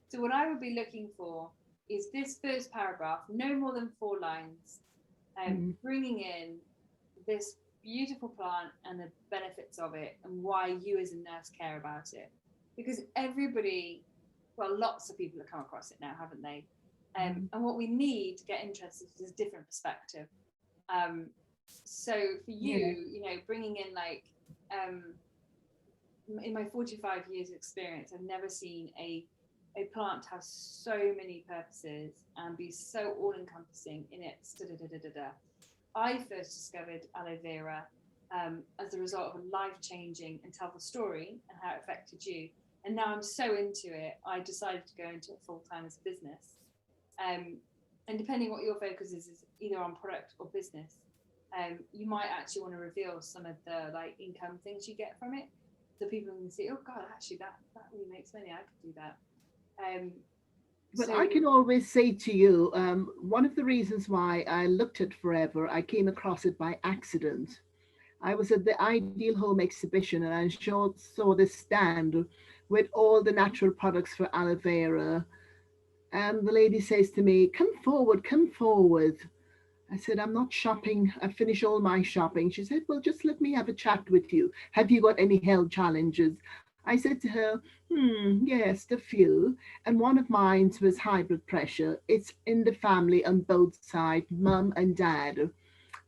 So what I would be looking for is this first paragraph, no more than 4 lines, bringing in this beautiful plant and the benefits of it and why you as a nurse care about it. Because everybody, well, lots of people have come across it now, haven't they? And what we need to get interested is a different perspective. So for you, you know, bringing in like, in my 45 years experience, I've never seen a plant have so many purposes and be so all-encompassing in its I first discovered aloe vera as a result of a life-changing, and tell the story and how it affected you. And now I'm so into it, I decided to go into it full-time as a business. And depending what your focus is either on product or business, you might actually want to reveal some of the like income things you get from it, so people can see, oh God, actually that really makes money, I could do that. But I can always say to you, one of the reasons why I looked at Forever, I came across it by accident. I was at the Ideal Home exhibition and I saw this stand with all the natural products for aloe vera. And the lady says to me, come forward, come forward. I said, I'm not shopping. I finished all my shopping. She said, well, just let me have a chat with you. Have you got any health challenges? I said to her, yes, a few. And one of mine was high blood pressure. It's in the family on both sides, mum and dad.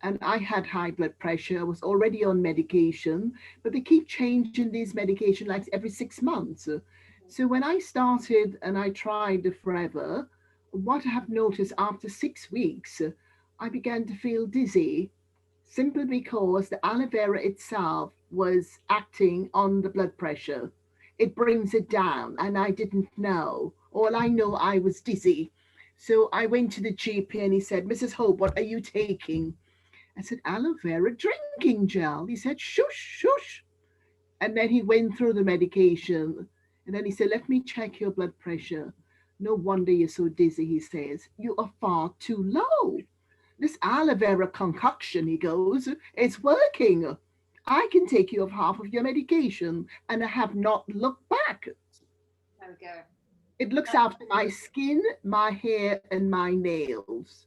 And I had high blood pressure. I was already on medication, but they keep changing these medication like every 6 months. So when I started and I tried the Forever, what I have noticed after 6 weeks, I began to feel dizzy, simply because the aloe vera itself was acting on the blood pressure. It brings it down, and I didn't know. All I know, I was dizzy. So I went to the GP and he said, Mrs. Hope, what are you taking? I said, aloe vera drinking gel. He said, shush, shush. And then he went through the medication. And then he said, let me check your blood pressure. No wonder you're so dizzy, he says. You are far too low. This aloe vera concoction, he goes, it's working. I can take you off half of your medication, and I have not looked back. There we go. It looks after my skin, my hair, and my nails.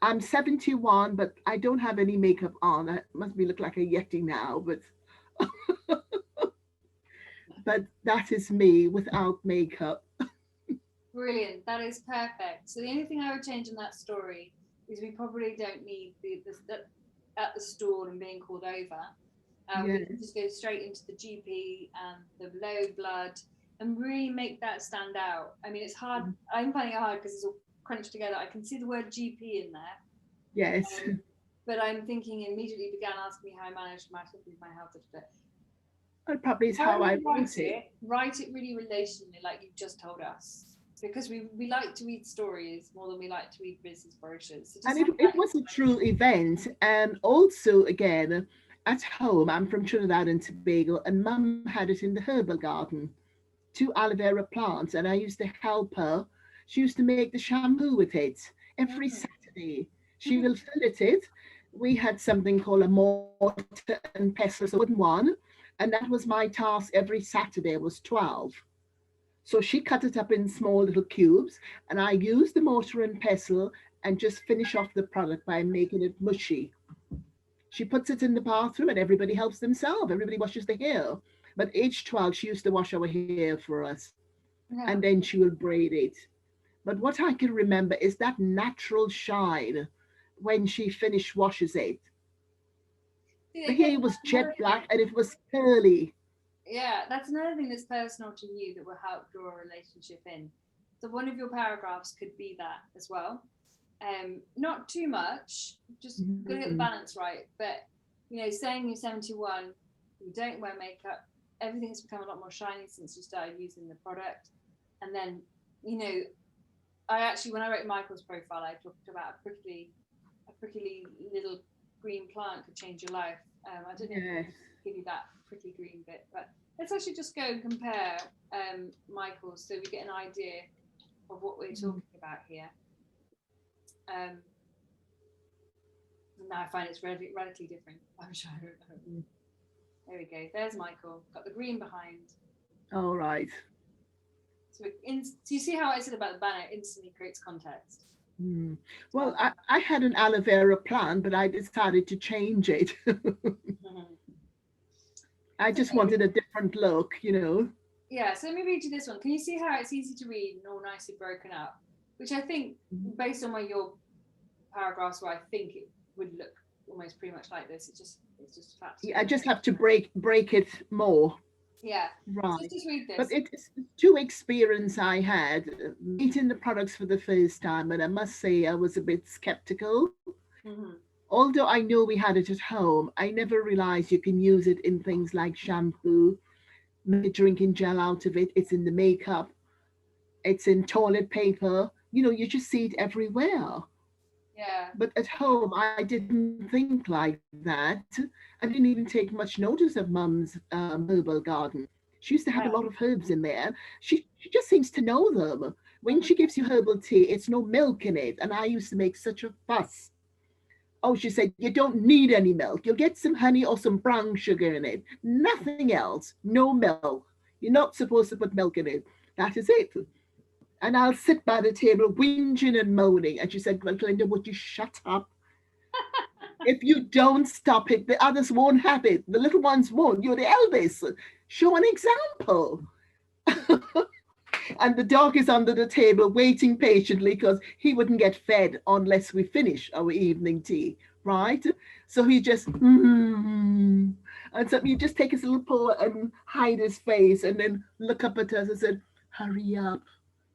I'm 71, but I don't have any makeup on. I must be look like a Yeti now, but but that is me without makeup. Brilliant. That is perfect. So the only thing I would change in that story is we probably don't need the at the store and being called over. We can just go straight into the GP and the low blood and really make that stand out. I mean, it's hard. I'm finding it hard because it's all crunched together. I can see the word GP in there. Yes. But I'm thinking immediately began asking me how I managed my health. That probably is how I wrote it. Write it really relationally, like you've just told us. Because we like to read stories more than we like to read business brochures. So and it was a true event. And also, again, at home, I'm from Trinidad and Tobago, and Mum had it in the herbal garden, 2 aloe vera plants, and I used to help her. She used to make the shampoo with it every Saturday. She will fillet it. We had something called a mortar and pestle, so wooden one, and that was my task every Saturday. It was 12. So she cut it up in small little cubes, and I used the mortar and pestle and just finish off the product by making it mushy. She puts it in the bathroom and everybody helps themselves. Everybody washes the hair. But age 12, she used to wash our hair for us. Yeah. And then she will braid it. But what I can remember is that natural shine when she finished washes it. See, The again, hair was that's jet another black thing. and it was curly. Yeah, that's another thing that's personal to you that will help draw a relationship in. So one of your paragraphs could be that as well. Not too much, just gotta get the balance right. But you know, saying you're 71, you don't wear makeup, everything's become a lot more shiny since you started using the product. And then, you know, I actually, when I wrote Michael's profile, I talked about a prickly little green plant could change your life. I don't know if I can give you that prickly green bit, but let's actually just go and compare Michael's so we get an idea of what we're talking about here. Now I find it's radically different. I'm sure. There we go. There's Michael. Got the green behind. All right. So you see how I said about the banner instantly creates context. Well, I had an aloe vera plant, but I decided to change it. I just wanted a different look, you know. Yeah, so let me read you this one. Can you see how it's easy to read and all nicely broken up? Which I think, based on where your paragraphs were, I think it would look almost pretty much like this. It's just flat. I just have to break it more. Yeah. Right. So just read this. But it's two experience I had meeting the products for the first time, and I must say I was a bit skeptical. Although I know we had it at home, I never realized you can use it in things like shampoo, make a drinking gel out of it. It's in the makeup. It's in toilet paper. You know, you just see it everywhere. Yeah. But at home, I didn't think like that. I didn't even take much notice of Mum's herbal garden. She used to have a lot of herbs in there. She just seems to know them. When she gives you herbal tea, it's no milk in it. And I used to make such a fuss. Oh, she said, you don't need any milk. You'll get some honey or some brown sugar in it. Nothing else. No milk. You're not supposed to put milk in it. That is it. And I'll sit by the table whinging and moaning. And she said, well, Glenda, would you shut up? If you don't stop it, the others won't have it. The little ones won't. You're the eldest. Show an example. And the dog is under the table waiting patiently because he wouldn't get fed unless we finish our evening tea, right? So he just, and so you just take his little paw and hide his face and then look up at us and said, hurry up,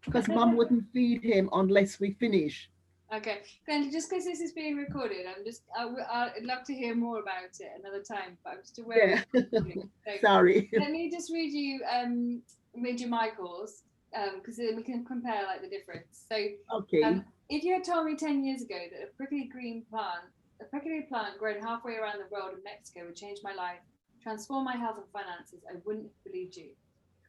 because Mum wouldn't feed him unless we finish. Okay, Glenda, just because this is being recorded, I'd love to hear more about it another time, but I'm just aware. Yeah. So sorry. Let me just read you Michael's, because then we can compare like the difference. So, okay. If you had told me 10 years ago that a prickly plant grown halfway around the world in Mexico would change my life, transform my health and finances, I wouldn't have believed you.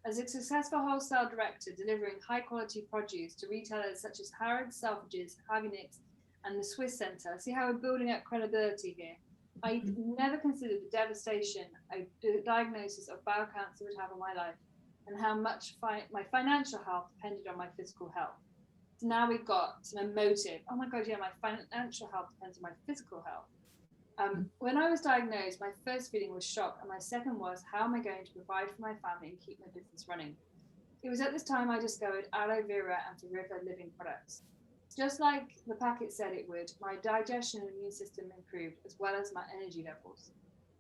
As a successful wholesale director delivering high-quality produce to retailers such as Harrods, Selfridges, Harvey Nicks, and the Swiss Centre, see how we're building up credibility here. I never considered the devastation a diagnosis of bowel cancer would have on my life, and how much my financial health depended on my physical health. So now we've got some emotive. Oh my God, yeah, my financial health depends on my physical health. When I was diagnosed, my first feeling was shock, and my second was, how am I going to provide for my family and keep my business running? It was at this time I discovered aloe vera and Forever living products. Just like the packet said it would, my digestion and immune system improved, as well as my energy levels.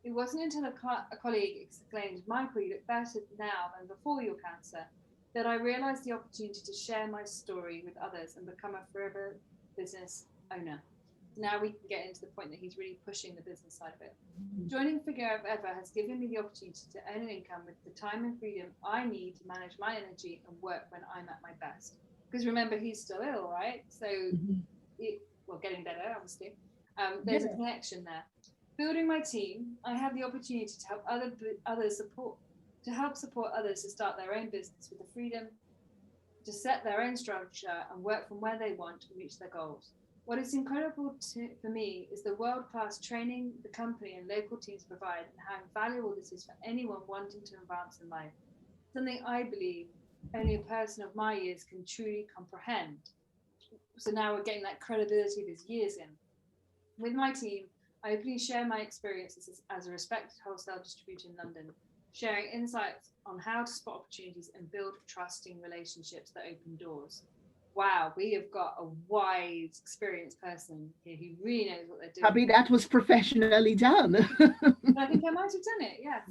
It wasn't until a colleague exclaimed, Michael, you look better now than before your cancer, that I realized the opportunity to share my story with others and become a forever business owner. Now we can get into the point that he's really pushing the business side of it. Joining Forever has given me the opportunity to earn an income with the time and freedom I need to manage my energy and work when I'm at my best. Because remember, he's still ill, right? So, getting better, obviously. There's a connection there. Building my team, I have the opportunity to help support others to start their own business with the freedom to set their own structure and work from where they want to reach their goals. What is incredible for me is the world-class training the company and local teams provide, and how valuable this is for anyone wanting to advance in life. Something I believe only a person of my years can truly comprehend. so now we're getting that credibility there's years in. With my team, I openly share my experiences as a respected wholesale distributor in London, sharing insights on how to spot opportunities and build trusting relationships that open doors. Wow, we have got a wide, experienced person here who really knows what they're doing. I mean, that was professionally done. I think I might have done it, yeah.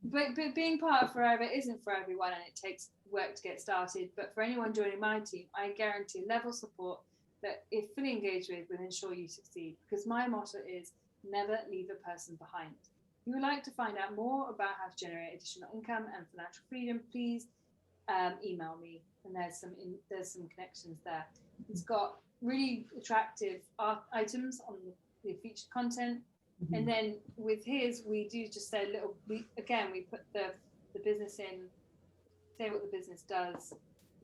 But being part of Forever isn't for everyone, and it takes work to get started. But for anyone joining my team, I guarantee level support that, if fully engaged with, will ensure you succeed. Because my motto is never leave a person behind. If you would like to find out more about how to generate additional income and financial freedom, please email me. And there's some connections there. It's got really attractive items on the featured content. And then with his, we do just say a little, we put the business in, say what the business does,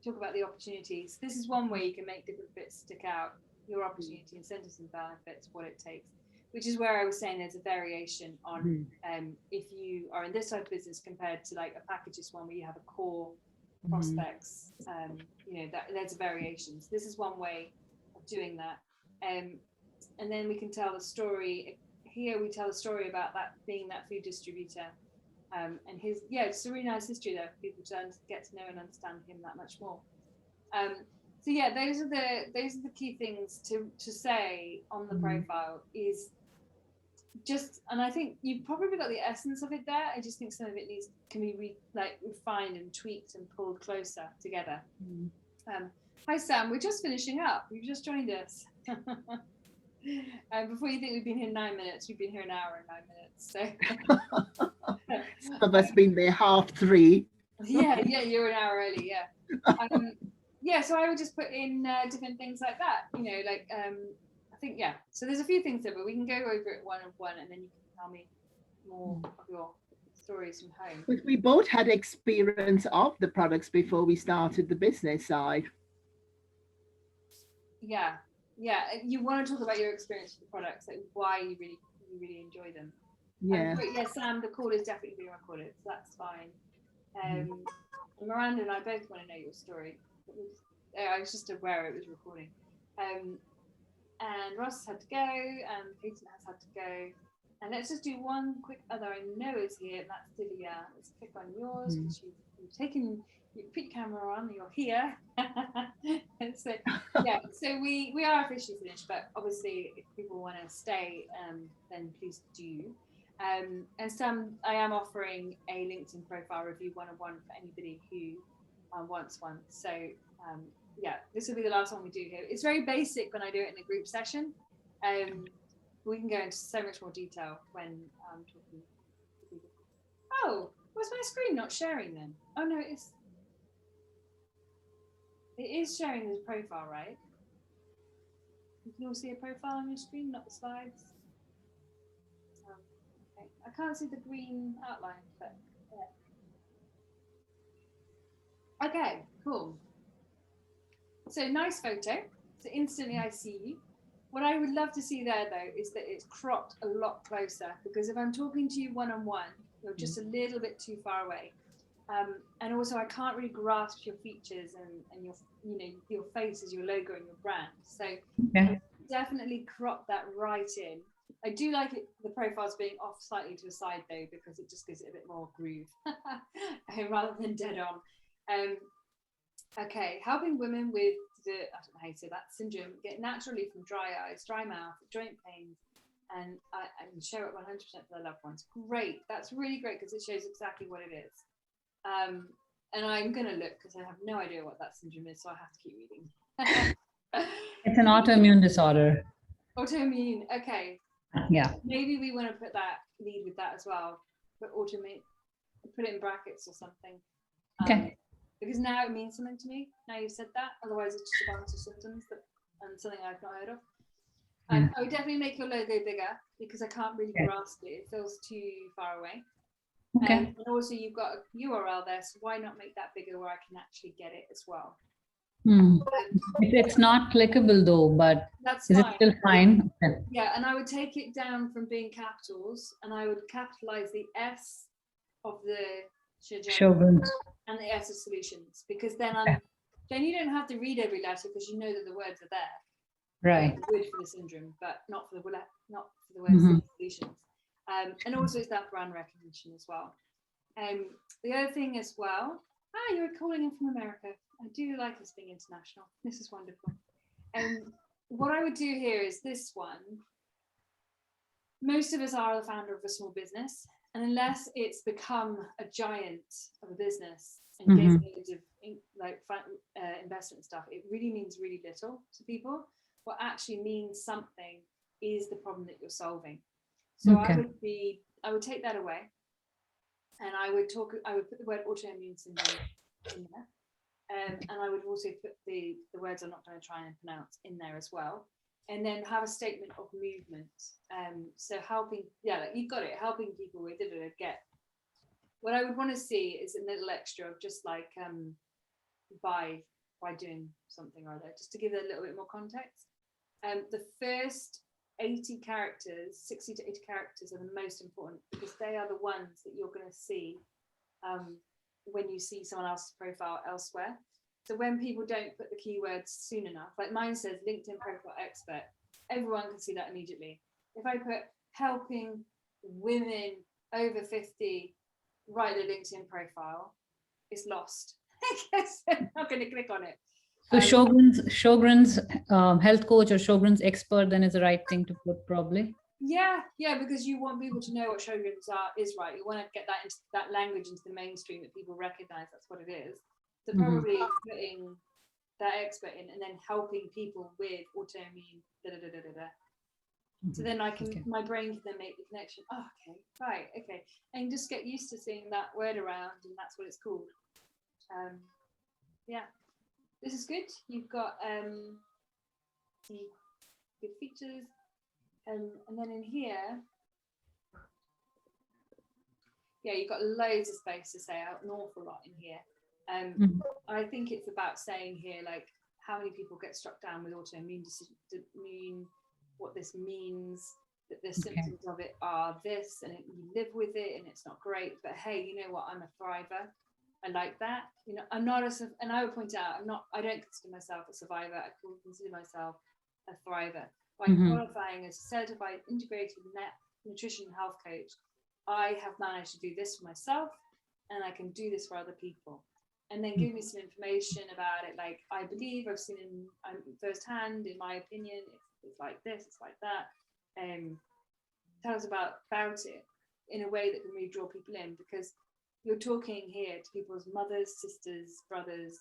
talk about the opportunities. This is one way you can make different bits stick out, your opportunity, incentives and benefits, what it takes, which is where I was saying there's a variation on if you are in this type of business compared to like a packages one where you have a core prospects, that there's variations. This is one way of doing that. And then we can tell the story. Here we tell the story about that being that food distributor, and his it's a really nice history there for people to get to know and understand him that much more. So yeah, those are the key things to say on the profile. Is just, and I think you've probably got the essence of it there. I just think some of it can be refined and tweaked and pulled closer together. Hi Sam, we're just finishing up. You've just joined us. Before you think we've been here 9 minutes, we've been here an hour and 9 minutes. So Some of us been there 3:30. yeah, you're an hour early. Yeah. So I would just put in different things like that. I think So there's a few things there, but we can go over it one and one, and then you can tell me more of your stories from home. But we both had experience of the products before we started the business side. Yeah. You want to talk about your experience with the products, like why you really enjoy them. Yeah. Sam, the call is definitely being recorded, so that's fine. Miranda and I both want to know your story. I was just aware it was recording. And Ross had to go, and Peyton has had to go. And let's just do one quick other I know is here, and that's Divya. Let's click on yours, because you've taken, you put your camera on, you're here. So we are officially finished, but obviously if people want to stay, then please do. And Sam, I am offering a LinkedIn profile review 101 for anybody who wants one. So this will be the last one we do here. It's very basic when I do it in a group session. We can go into so much more detail when talking to people. Oh, was my screen not sharing then? Oh no, it is sharing the profile, right? You can all see a profile on your screen, not the slides. Okay. I can't see the green outline, but yeah. Okay, cool. So nice photo. So instantly I see you. What I would love to see there though is that it's cropped a lot closer, because if I'm talking to you one-on-one, you're just a little bit too far away. And also I can't really grasp your features and your face as your logo and your brand. So definitely crop that right in. I do like it, the profiles being off slightly to the side though, because it just gives it a bit more groove rather than dead on. Okay, helping women with I don't know how to say that syndrome get naturally from dry eyes, dry mouth, joint pains, and share it 100% for their loved ones. Great, that's really great, because it shows exactly what it is. And I'm going to look, because I have no idea what that syndrome is, so I have to keep reading. It's an autoimmune disorder. Autoimmune, okay. Yeah. Maybe we want to put that, lead with that as well, but autoimmune, put it in brackets or something. Okay. Because now it means something to me. Now you've said that. Otherwise, it's just a bunch of symptoms and something I've not heard of. I would definitely make your logo bigger, because I can't really grasp it. It feels too far away. Okay. And also, you've got a URL there, so why not make that bigger where I can actually get it as well? It's not clickable though, but that's is fine. it still fine? Okay. Yeah, and I would take it down from being capitals, and I would capitalize the S of the Shogun. and the S of solutions, because then I'm then you don't have to read every letter because you know that the words are there. Right. Good for the syndrome, but not for the word solutions. And also it's that brand recognition as well. The other thing as well, you're calling in from America. I do like this being international. This is wonderful. What I would do here is this one. Most of us are the founder of a small business, and unless it's become a giant of a business and gets loads of investment stuff, it really means really little to people. What actually means something is the problem that you're solving. So I would take that away, and I would put the word autoimmune syndrome in there. And I would also put the words I'm not going to try and pronounce in there as well. And then have a statement of movement. So helping, you've got it, helping people with get. What I would want to see is a little extra of just like by doing something or other, just to give it a little bit more context. The first 80 characters, 60 to 80 characters are the most important because they are the ones that you're going to see when you see someone else's profile elsewhere. So when people don't put the keywords soon enough, like mine says LinkedIn profile expert, everyone can see that immediately. If I put helping women over 50 write a LinkedIn profile, it's lost. I'm not going to click on it. So Sjogren's health coach or Sjogren's expert then is the right thing to put, probably. Yeah, because you want people to know what Sjogren's is, right? You want to get that into that language into the mainstream that people recognize that's what it is. So probably putting that expert in and then helping people with autoimmune So then I can, my brain can then make the connection. Oh, okay, right, okay, and just get used to seeing that word around, and that's what it's called. Yeah, this is good. You've got the good features. And then in here, you've got loads of space to say an awful lot in here. I think it's about saying here, like, how many people get struck down with autoimmune disease, what this means, that the symptoms of it are this, and you live with it, and it's not great. But hey, you know what? I'm a thriver. I like that. You know, I'm not and I would point out, I don't consider myself a survivor. I consider myself a thriver. By qualifying as a certified integrated nutrition health coach, I have managed to do this for myself, and I can do this for other people. And then give me some information about it, like I believe I've seen in firsthand, in my opinion, it's like this, it's like that. Tell us about it in a way that can really draw people in, because you're talking here to people's mothers, sisters, brothers,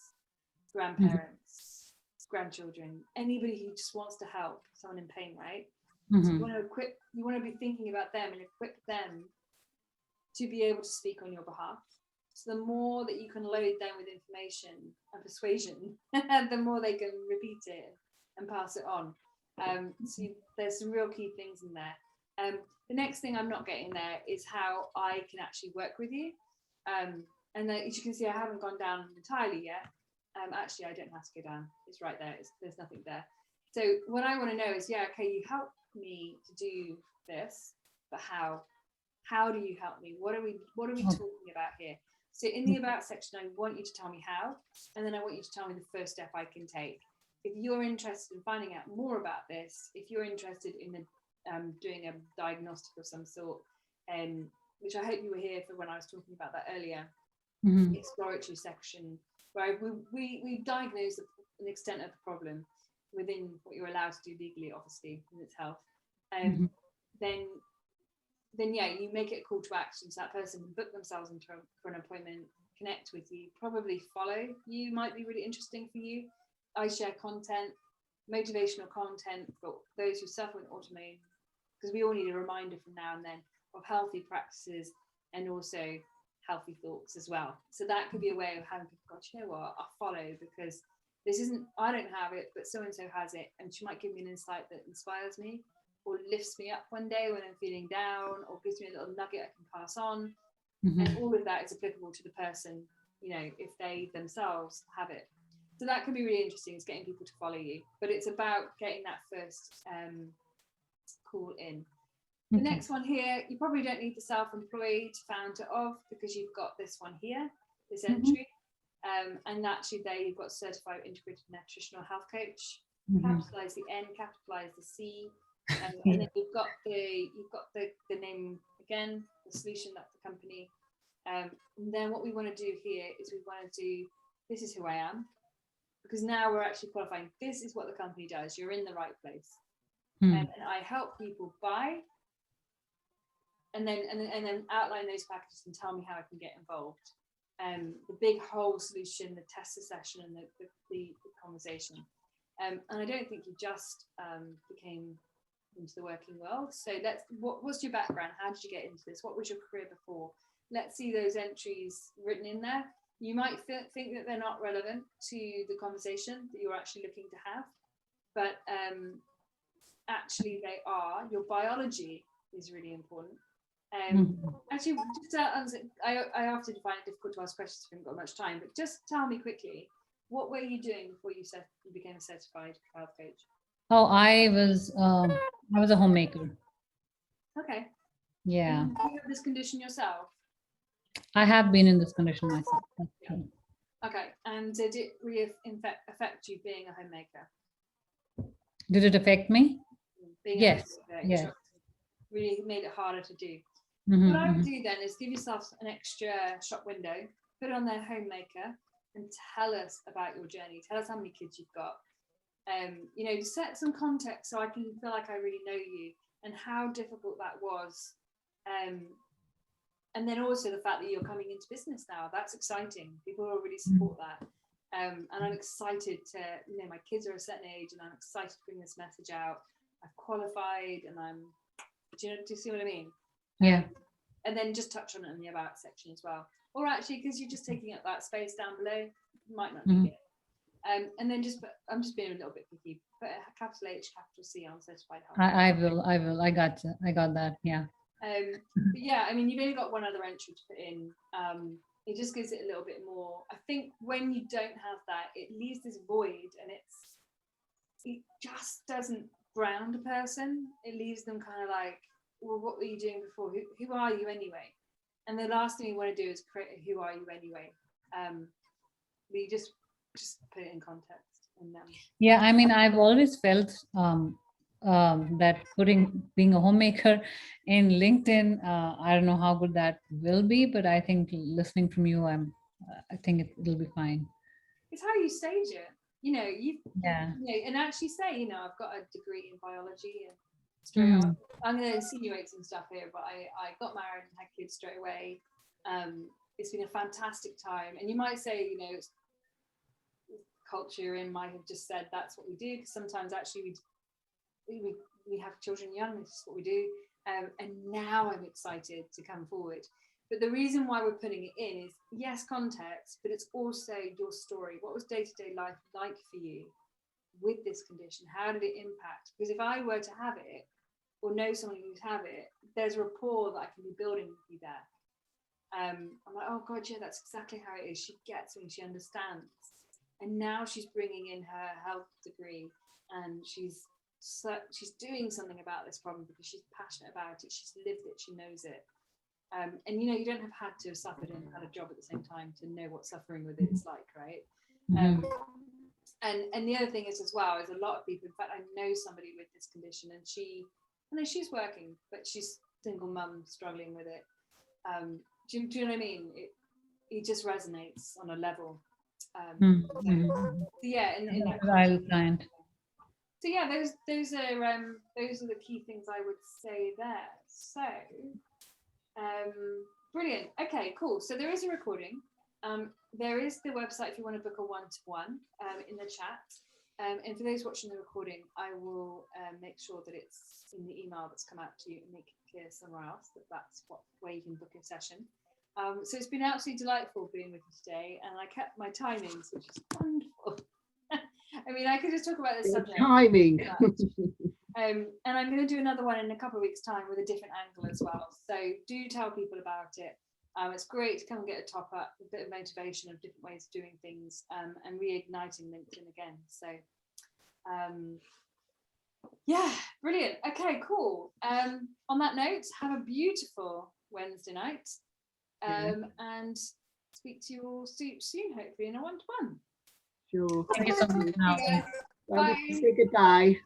grandparents, grandchildren, anybody who just wants to help someone in pain, right? So you want to be thinking about them and equip them to be able to speak on your behalf. So the more that you can load them with information and persuasion, the more they can repeat it and pass it on. So there's some real key things in there. The next thing I'm not getting there is how I can actually work with you. And then, as you can see, I haven't gone down entirely yet. Actually, I don't have to go down. It's right there. There's nothing there. So what I want to know is, okay, you help me to do this, but how? How do you help me? What are we talking about here? So in the about section, I want you to tell me how, and then I want you to tell me the first step I can take. If you're interested in finding out more about this, if you're interested in doing a diagnostic of some sort, which I hope you were here for when I was talking about that earlier, exploratory section, where we diagnose an extent of the problem within what you're allowed to do legally, obviously, in its health. Then you make it a call to action, so that person can book themselves in for an appointment, connect with you, probably follow you, might be really interesting for you. I share content, motivational content for those who suffer with autoimmune, because we all need a reminder from now and then of healthy practices and also healthy thoughts as well. So that could be a way of having people go, you know what, I'll follow, because this isn't, I don't have it, but so-and-so has it, and she might give me an insight that inspires me, or lifts me up one day when I'm feeling down, or gives me a little nugget I can pass on. And all of that is applicable to the person, if they themselves have it. So that can be really interesting, is getting people to follow you, but it's about getting that first call in. The next one here, you probably don't need the self-employed founder of, because you've got this one here, this entry. And actually there you've got certified integrated nutritional health coach. Mhm. Capitalize the N, capitalize the C, and then you've got the name again, the solution, that's the company. And then what we want to do here is we want to do, this is who I am, because now we're actually qualifying. This is what the company does. You're in the right place, and I help people buy, and then outline those packages and tell me how I can get involved. The big whole solution, the tester session, and the conversation. And I don't think you just became into the working world. So what's your background? How did you get into this? What was your career before? Let's see those entries written in there. You might think that they're not relevant to the conversation that you're actually looking to have, but actually they are. Your biology is really important. Actually, just I often find it difficult to ask questions if we haven't got much time, but just tell me quickly, what were you doing before you became a certified health coach? Oh, I was a homemaker. Okay. Yeah. Do you have this condition yourself? I have been in this condition myself. That's true. Okay. And did it really affect you being a homemaker? Did it affect me? Being Yes. a homemaker, Yes. really made it harder to do. Mhm, What I would mhm. do then is give yourself an extra shop window, put it on their homemaker, and tell us about your journey. Tell us how many kids you've got. Set some context so I can feel like I really know you and how difficult that was. And then also the fact that you're coming into business now, that's exciting. People will really support that. And I'm excited to, my kids are a certain age and I'm excited to bring this message out. I've qualified and do you see what I mean? Yeah. And then just touch on it in the about section as well. Or actually, because you're just taking up that space down below, you might not need it. And then I'm just being a little bit picky, put a capital H, capital C on certified health. I will. I got that. Yeah. But yeah, I mean, you've only got one other entry to put in. It just gives it a little bit more. I think when you don't have that, it leaves this void, and it just doesn't ground a person. It leaves them kind of like, well, what were you doing before? Who are you anyway? And the last thing you want to do is create a who are you anyway. You just put it in context. And yeah, I mean, I've always felt that being a homemaker in LinkedIn, I don't know how good that will be, but I think listening from you, I think it'll be fine. It's how you stage it. Yeah. And actually say, I've got a degree in biology and straight up. I'm going to insinuate some stuff here, but I got married and had kids straight away. It's been a fantastic time. And you might say, culture in might have just said that's what we do, because sometimes actually we have children young, this is what we do. And now I'm excited to come forward. But the reason why we're putting it in is, yes, context, but it's also your story. What was day-to-day life like for you with this condition? How did it impact? Because if I were to have it or know someone who's have it, there's rapport that I can be building with you there. I'm like, oh God, yeah, that's exactly how it is. She gets me, she understands. And now she's bringing in her health degree and she's doing something about this problem because she's passionate about it. She's lived it, she knows it. And you don't have had to have suffered and had a job at the same time to know what suffering with it is like, right? And the other thing is as well, is a lot of people, in fact, I know somebody with this condition and she's working, but she's single mum struggling with it. Do you know what I mean? It just resonates on a level. So yeah, in that context. So yeah, those are the key things I would say there. So brilliant. Okay, cool. So there is a recording. There is the website if you want to book a one-to-one in the chat. And for those watching the recording, I will make sure that it's in the email that's come out to you and make it clear somewhere else that's where you can book a session. So it's been absolutely delightful being with you today, and I kept my timings, which is wonderful. I mean, I could just talk about this subject. Timing. And I'm going to do another one in a couple of weeks' time with a different angle as well. So do tell people about it. It's great to come and get a top up, a bit of motivation of different ways of doing things, and reigniting LinkedIn again. So yeah, brilliant. Okay, cool. On that note, have a beautiful Wednesday night. And speak to you all soon, hopefully in a one-to-one. Sure. Thank you so much. Yeah. Well, Bye. say goodbye.